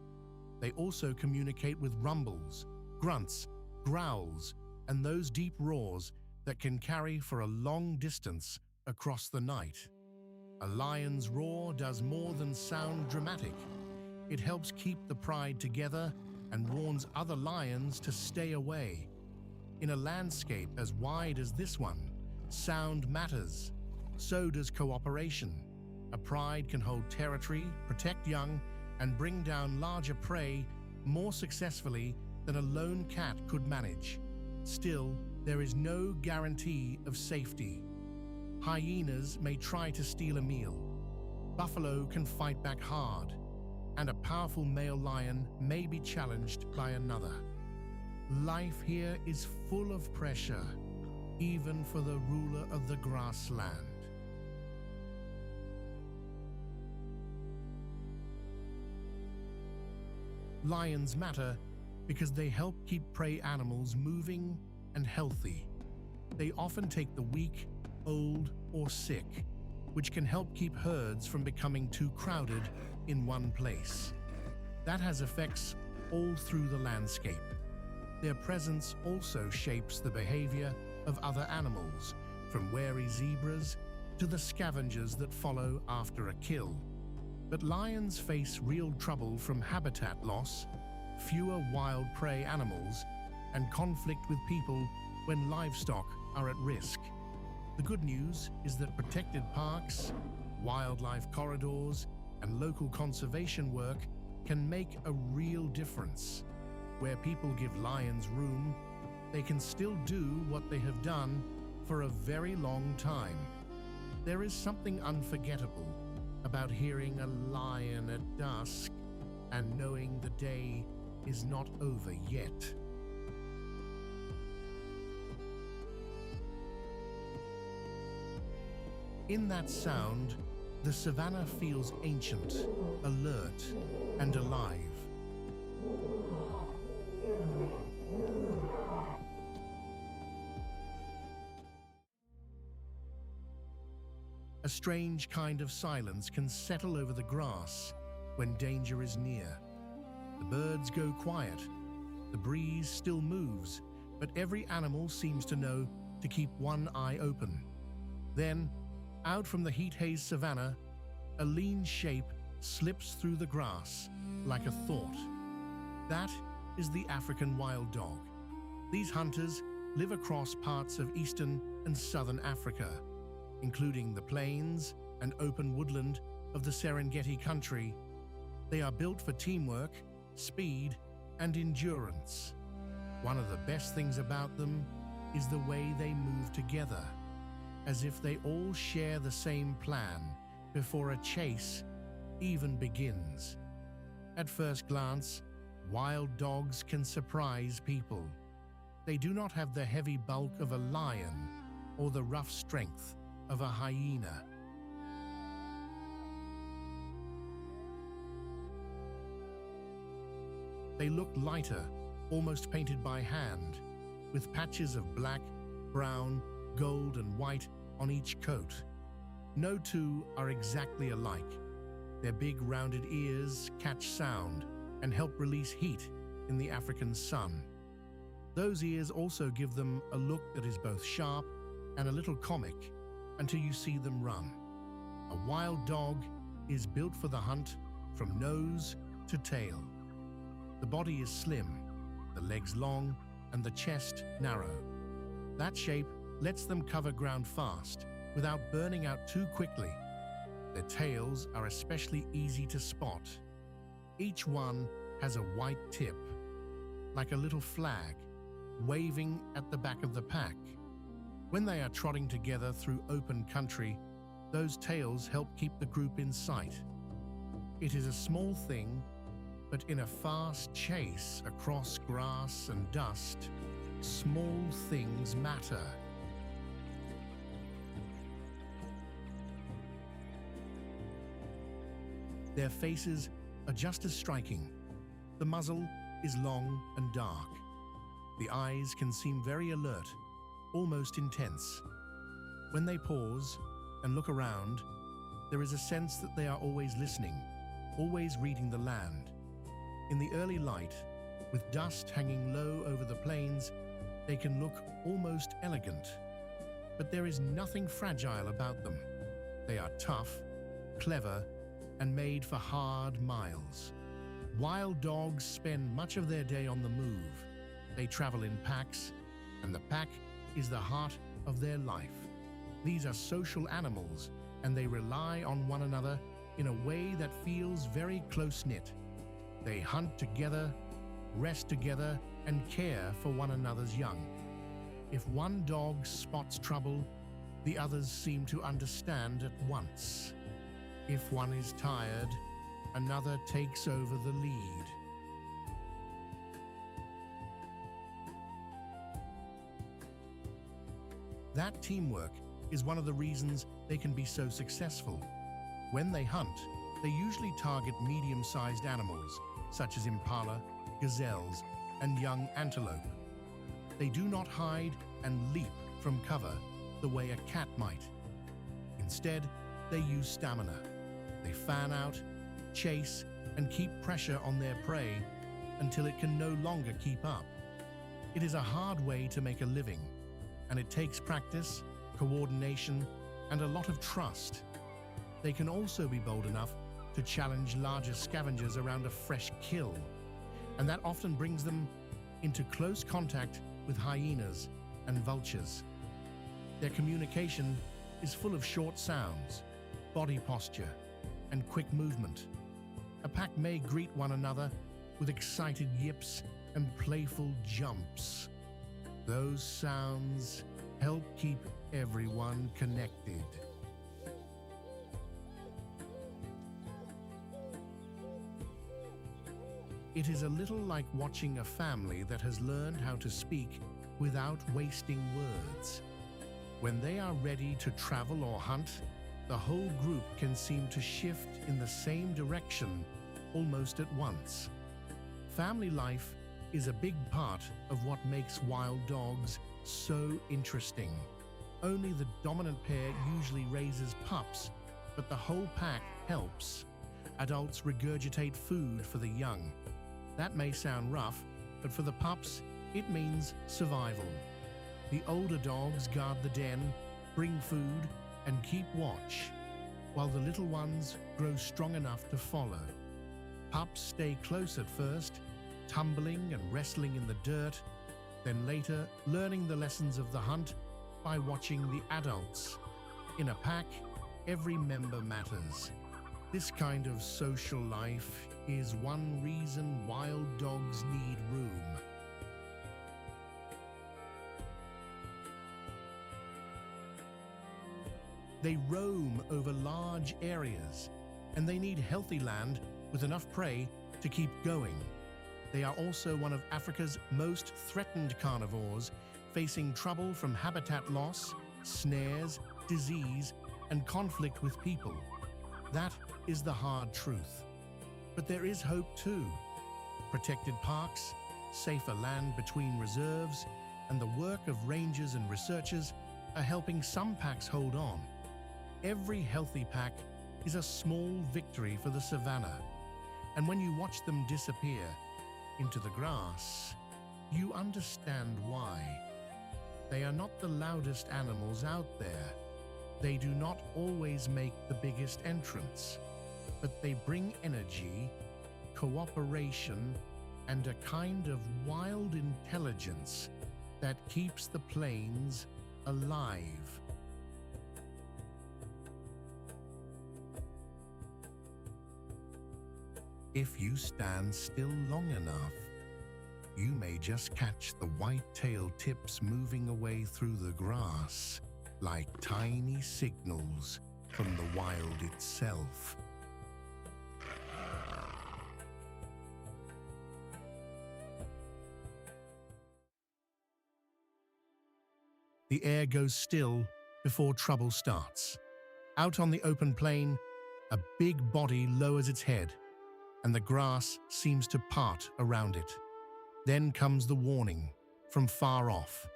[SPEAKER 1] They also communicate with rumbles, grunts, growls, and those deep roars that can carry for a long distance across the night. A lion's roar does more than sound dramatic. It helps keep the pride together and warns other lions to stay away. In a landscape as wide as this one, sound matters. So does cooperation. A pride can hold territory, protect young, and bring down larger prey more successfully than a lone cat could manage. Still, there is no guarantee of safety. Hyenas may try to steal a meal. Buffalo can fight back hard, and a powerful male lion may be challenged by another. Life here is full of pressure, even for the ruler of the grassland. Lions matter because they help keep prey animals moving and healthy. They often take the weak, old, or sick, which can help keep herds from becoming too crowded in one place. That has effects all through the landscape. Their presence also shapes the behavior of other animals, from wary zebras to the scavengers that follow after a kill. But lions face real trouble from habitat loss, fewer wild prey animals, and conflict with people when livestock are at risk. The good news is that protected parks, wildlife corridors, and local conservation work can make a real difference. Where people give lions room, they can still do what they have done for a very long time. There is something unforgettable about hearing a lion at dusk and knowing the day is not over yet. In that sound, the savannah feels ancient, alert, and alive. A strange kind of silence can settle over the grass when danger is near. The birds go quiet, the breeze still moves, but every animal seems to know to keep one eye open. Then, out from the heat-hazed savannah, a lean shape slips through the grass like a thought. That is the African wild dog. These hunters live across parts of eastern and southern Africa, including the plains and open woodland of the Serengeti country. They are built for teamwork speed, and endurance. One of the best things about them is the way they move together, as if they all share the same plan before a chase even begins. At first glance, wild dogs can surprise people. They do not have the heavy bulk of a lion or the rough strength of a hyena. They look lighter, almost painted by hand, with patches of black, brown, gold, and white on each coat. No two are exactly alike. Their big rounded ears catch sound and help release heat in the African sun. Those ears also give them a look that is both sharp and a little comic until you see them run. A wild dog is built for the hunt from nose to tail. The body is slim, the legs long, and the chest narrow. That shape lets them cover ground fast without burning out too quickly. Their tails are especially easy to spot. Each one has a white tip, like a little flag, waving at the back of the pack. When they are trotting together through open country, those tails help keep the group in sight. It is a small thing, but in a fast chase across grass and dust, small things matter. Their faces are just as striking. The muzzle is long and dark. The eyes can seem very alert, almost intense. When they pause and look around, there is a sense that they are always listening, always reading the land. In the early light, with dust hanging low over the plains, they can look almost elegant. But there is nothing fragile about them. They are tough, clever, and made for hard miles. Wild dogs spend much of their day on the move. They travel in packs, and the pack is the heart of their life. These are social animals, and they rely on one another in a way that feels very close-knit. They hunt together, rest together, and care for one another's young. If one dog spots trouble, the others seem to understand at once. If one is tired, another takes over the lead. That teamwork is one of the reasons they can be so successful. When they hunt, they usually target medium-sized animals, such as impala, gazelles, and young antelope. They do not hide and leap from cover the way a cat might. Instead, they use stamina. They fan out, chase, and keep pressure on their prey until it can no longer keep up. It is a hard way to make a living, and it takes practice, coordination, and a lot of trust. They can also be bold enough to challenge larger scavengers around a fresh kill, and that often brings them into close contact with hyenas and vultures. Their communication is full of short sounds, body posture, and quick movement. A pack may greet one another with excited yips and playful jumps. Those sounds help keep everyone connected. It is a little like watching a family that has learned how to speak without wasting words. When they are ready to travel or hunt, the whole group can seem to shift in the same direction almost at once. Family life is a big part of what makes wild dogs so interesting. Only the dominant pair usually raises pups, but the whole pack helps. Adults regurgitate food for the young. That may sound rough, but for the pups, it means survival. The older dogs guard the den, bring food, and keep watch, while the little ones grow strong enough to follow. Pups stay close at first, tumbling and wrestling in the dirt, then later learning the lessons of the hunt by watching the adults. In a pack, every member matters. This kind of social life is one reason wild dogs need room. They roam over large areas, and they need healthy land with enough prey to keep going. They are also one of Africa's most threatened carnivores, facing trouble from habitat loss, snares, disease, and conflict with people. That is the hard truth. But there is hope too. Protected parks, safer land between reserves, and the work of rangers and researchers are helping some packs hold on. Every healthy pack is a small victory for the savannah. And when you watch them disappear into the grass, you understand why. They are not the loudest animals out there. They do not always make the biggest entrance, but they bring energy, cooperation, and a kind of wild intelligence that keeps the plains alive. If you stand still long enough, you may just catch the white-tailed tips moving away through the grass like tiny signals from the wild itself. The air goes still before trouble starts. Out on the open plain, a big body lowers its head, and the grass seems to part around it. Then comes the warning from far off.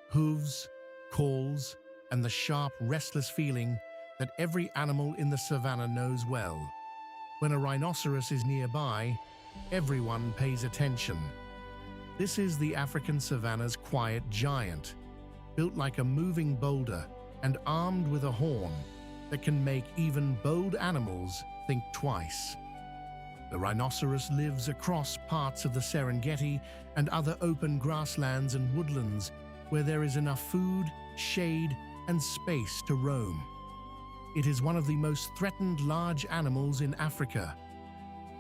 [SPEAKER 1] Hooves, calls, and the sharp, restless feeling that every animal in the savannah knows well. When a rhinoceros is nearby, everyone pays attention. This is the African savannah's quiet giant, built like a moving boulder and armed with a horn that can make even bold animals think twice. The rhinoceros lives across parts of the Serengeti and other open grasslands and woodlands where there is enough food, shade, and space to roam. It is one of the most threatened large animals in Africa,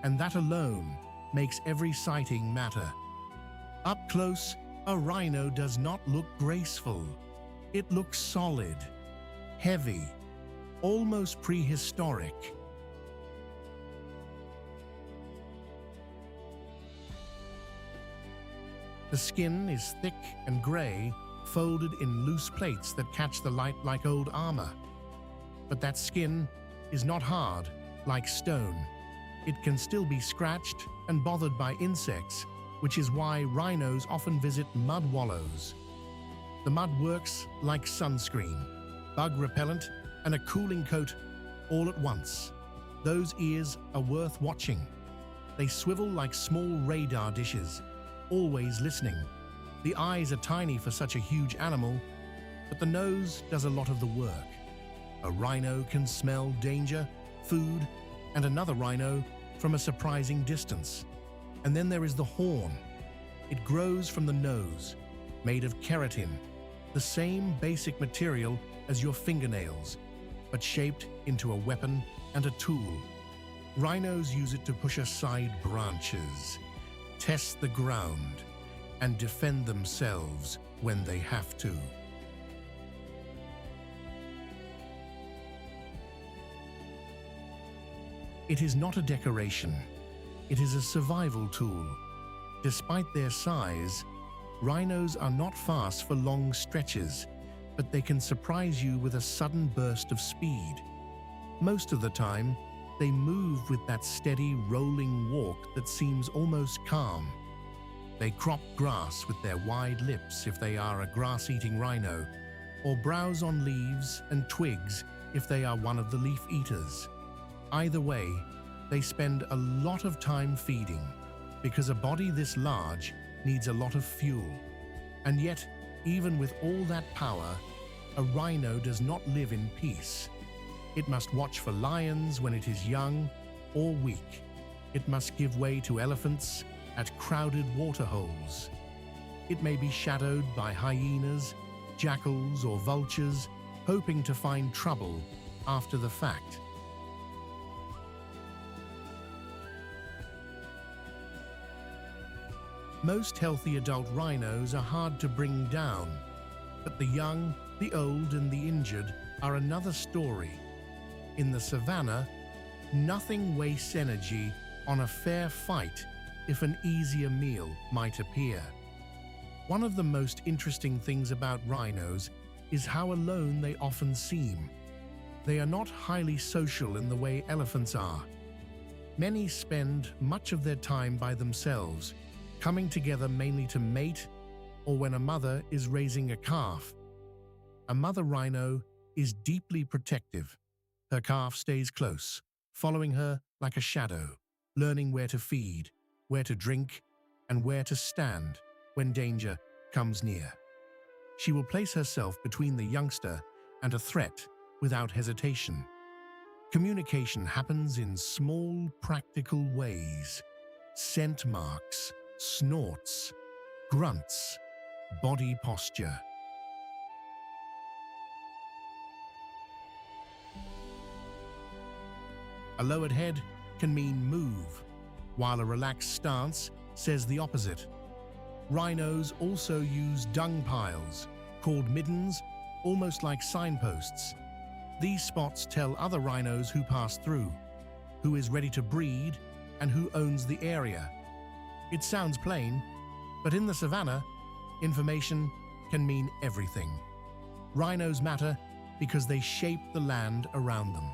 [SPEAKER 1] and that alone makes every sighting matter. Up close, a rhino does not look graceful. It looks solid, heavy, almost prehistoric. The skin is thick and gray, folded in loose plates that catch the light like old armor. But that skin is not hard, like stone. It can still be scratched and bothered by insects, which is why rhinos often visit mud wallows. The mud works like sunscreen, bug repellent, and a cooling coat all at once. Those ears are worth watching. They swivel like small radar dishes, always listening. The eyes are tiny for such a huge animal, but the nose does a lot of the work. A rhino can smell danger, food, and another rhino from a surprising distance. And then there is the horn. It grows from the nose, made of keratin, the same basic material as your fingernails, but shaped into a weapon and a tool. Rhinos use it to push aside branches, test the ground, and defend themselves when they have to. It is not a decoration. It is a survival tool. Despite their size, rhinos are not fast for long stretches, but they can surprise you with a sudden burst of speed. Most of the time, they move with that steady, rolling walk that seems almost calm. They crop grass with their wide lips if they are a grass-eating rhino, or browse on leaves and twigs if they are one of the leaf eaters. Either way, they spend a lot of time feeding, because a body this large needs a lot of fuel. And yet, even with all that power, a rhino does not live in peace. It must watch for lions when it is young or weak. It must give way to elephants at crowded waterholes. It may be shadowed by hyenas, jackals, or vultures, hoping to find trouble after the fact. Most healthy adult rhinos are hard to bring down, but the young, the old, and the injured are another story. In the savannah, nothing wastes energy on a fair fight if an easier meal might appear. One of the most interesting things about rhinos is how alone they often seem. They are not highly social in the way elephants are. Many spend much of their time by themselves, coming together mainly to mate or when a mother is raising a calf. A mother rhino is deeply protective. Her calf stays close, following her like a shadow, learning where to feed, where to drink, and where to stand when danger comes near. She will place herself between the youngster and a threat without hesitation. Communication happens in small, practical ways. Scent marks, snorts, grunts, body posture. A lowered head can mean move, while a relaxed stance says the opposite. Rhinos also use dung piles, called middens, almost like signposts. These spots tell other rhinos who pass through, who is ready to breed, and who owns the area. It sounds plain, but in the savannah, information can mean everything. Rhinos matter because they shape the land around them.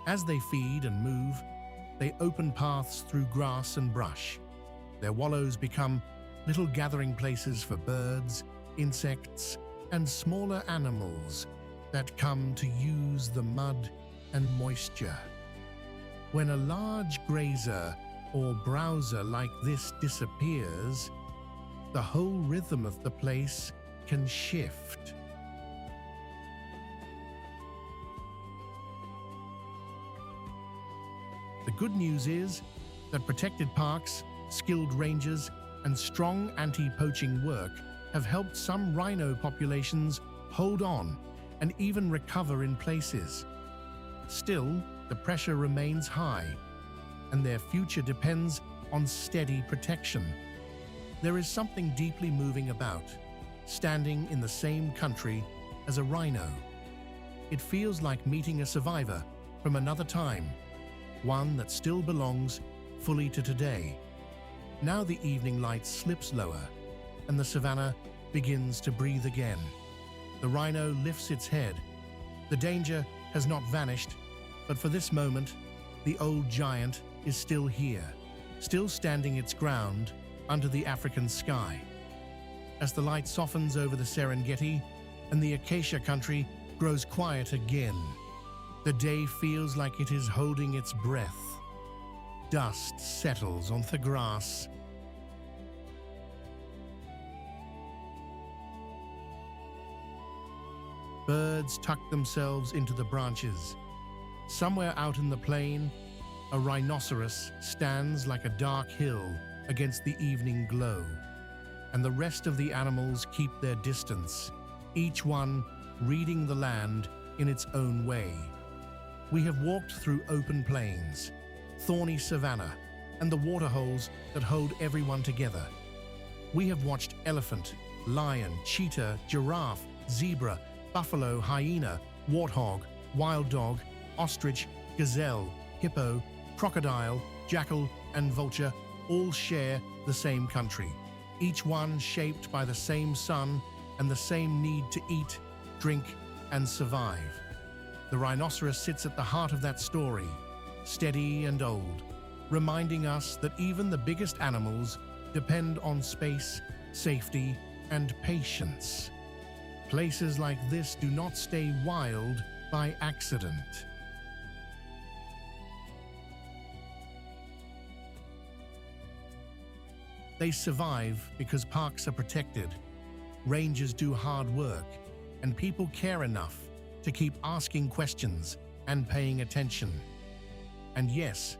[SPEAKER 1] As they feed and move, they open paths through grass and brush. Their wallows become little gathering places for birds, insects, and smaller animals that come to use the mud and moisture. When a large grazer or browser like this disappears, the whole rhythm of the place can shift. The good news is that protected parks, skilled rangers, and strong anti-poaching work have helped some rhino populations hold on and even recover in places. Still, the pressure remains high, and their future depends on steady protection. There is something deeply moving about standing in the same country as a rhino. It feels like meeting a survivor from another time, one that still belongs fully to today. Now the evening light slips lower, and the savannah begins to breathe again. The rhino lifts its head. The danger has not vanished, but for this moment, the old giant is still here, still standing its ground under the African sky. As the light softens over the Serengeti and the acacia country grows quiet again, the day feels like it is holding its breath. Dust settles on the grass. Birds tuck themselves into the branches. Somewhere out in the plain, a rhinoceros stands like a dark hill against the evening glow, and the rest of the animals keep their distance, each one reading the land in its own way. We have walked through open plains, thorny savanna, and the waterholes that hold everyone together. We have watched elephant, lion, cheetah, giraffe, zebra, buffalo, hyena, warthog, wild dog, ostrich, gazelle, hippo, crocodile, jackal, and vulture all share the same country, each one shaped by the same sun and the same need to eat, drink, and survive. The rhinoceros sits at the heart of that story, steady and old, reminding us that even the biggest animals depend on space, safety, and patience. Places like this do not stay wild by accident. They survive because parks are protected, rangers do hard work, and people care enough to keep asking questions and paying attention. And yes,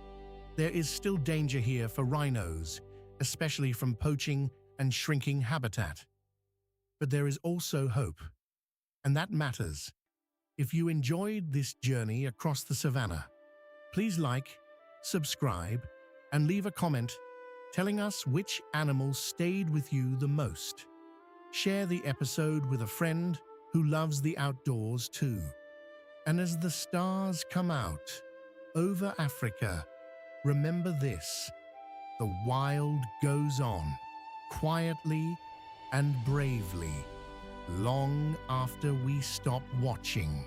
[SPEAKER 1] there is still danger here for rhinos, especially from poaching and shrinking habitat. But there is also hope, and that matters. If you enjoyed this journey across the savannah, please like, subscribe, and leave a comment telling us which animal stayed with you the most. Share the episode with a friend who loves the outdoors too. And as the stars come out over Africa, remember this: the wild goes on, quietly and bravely, long after we stop watching.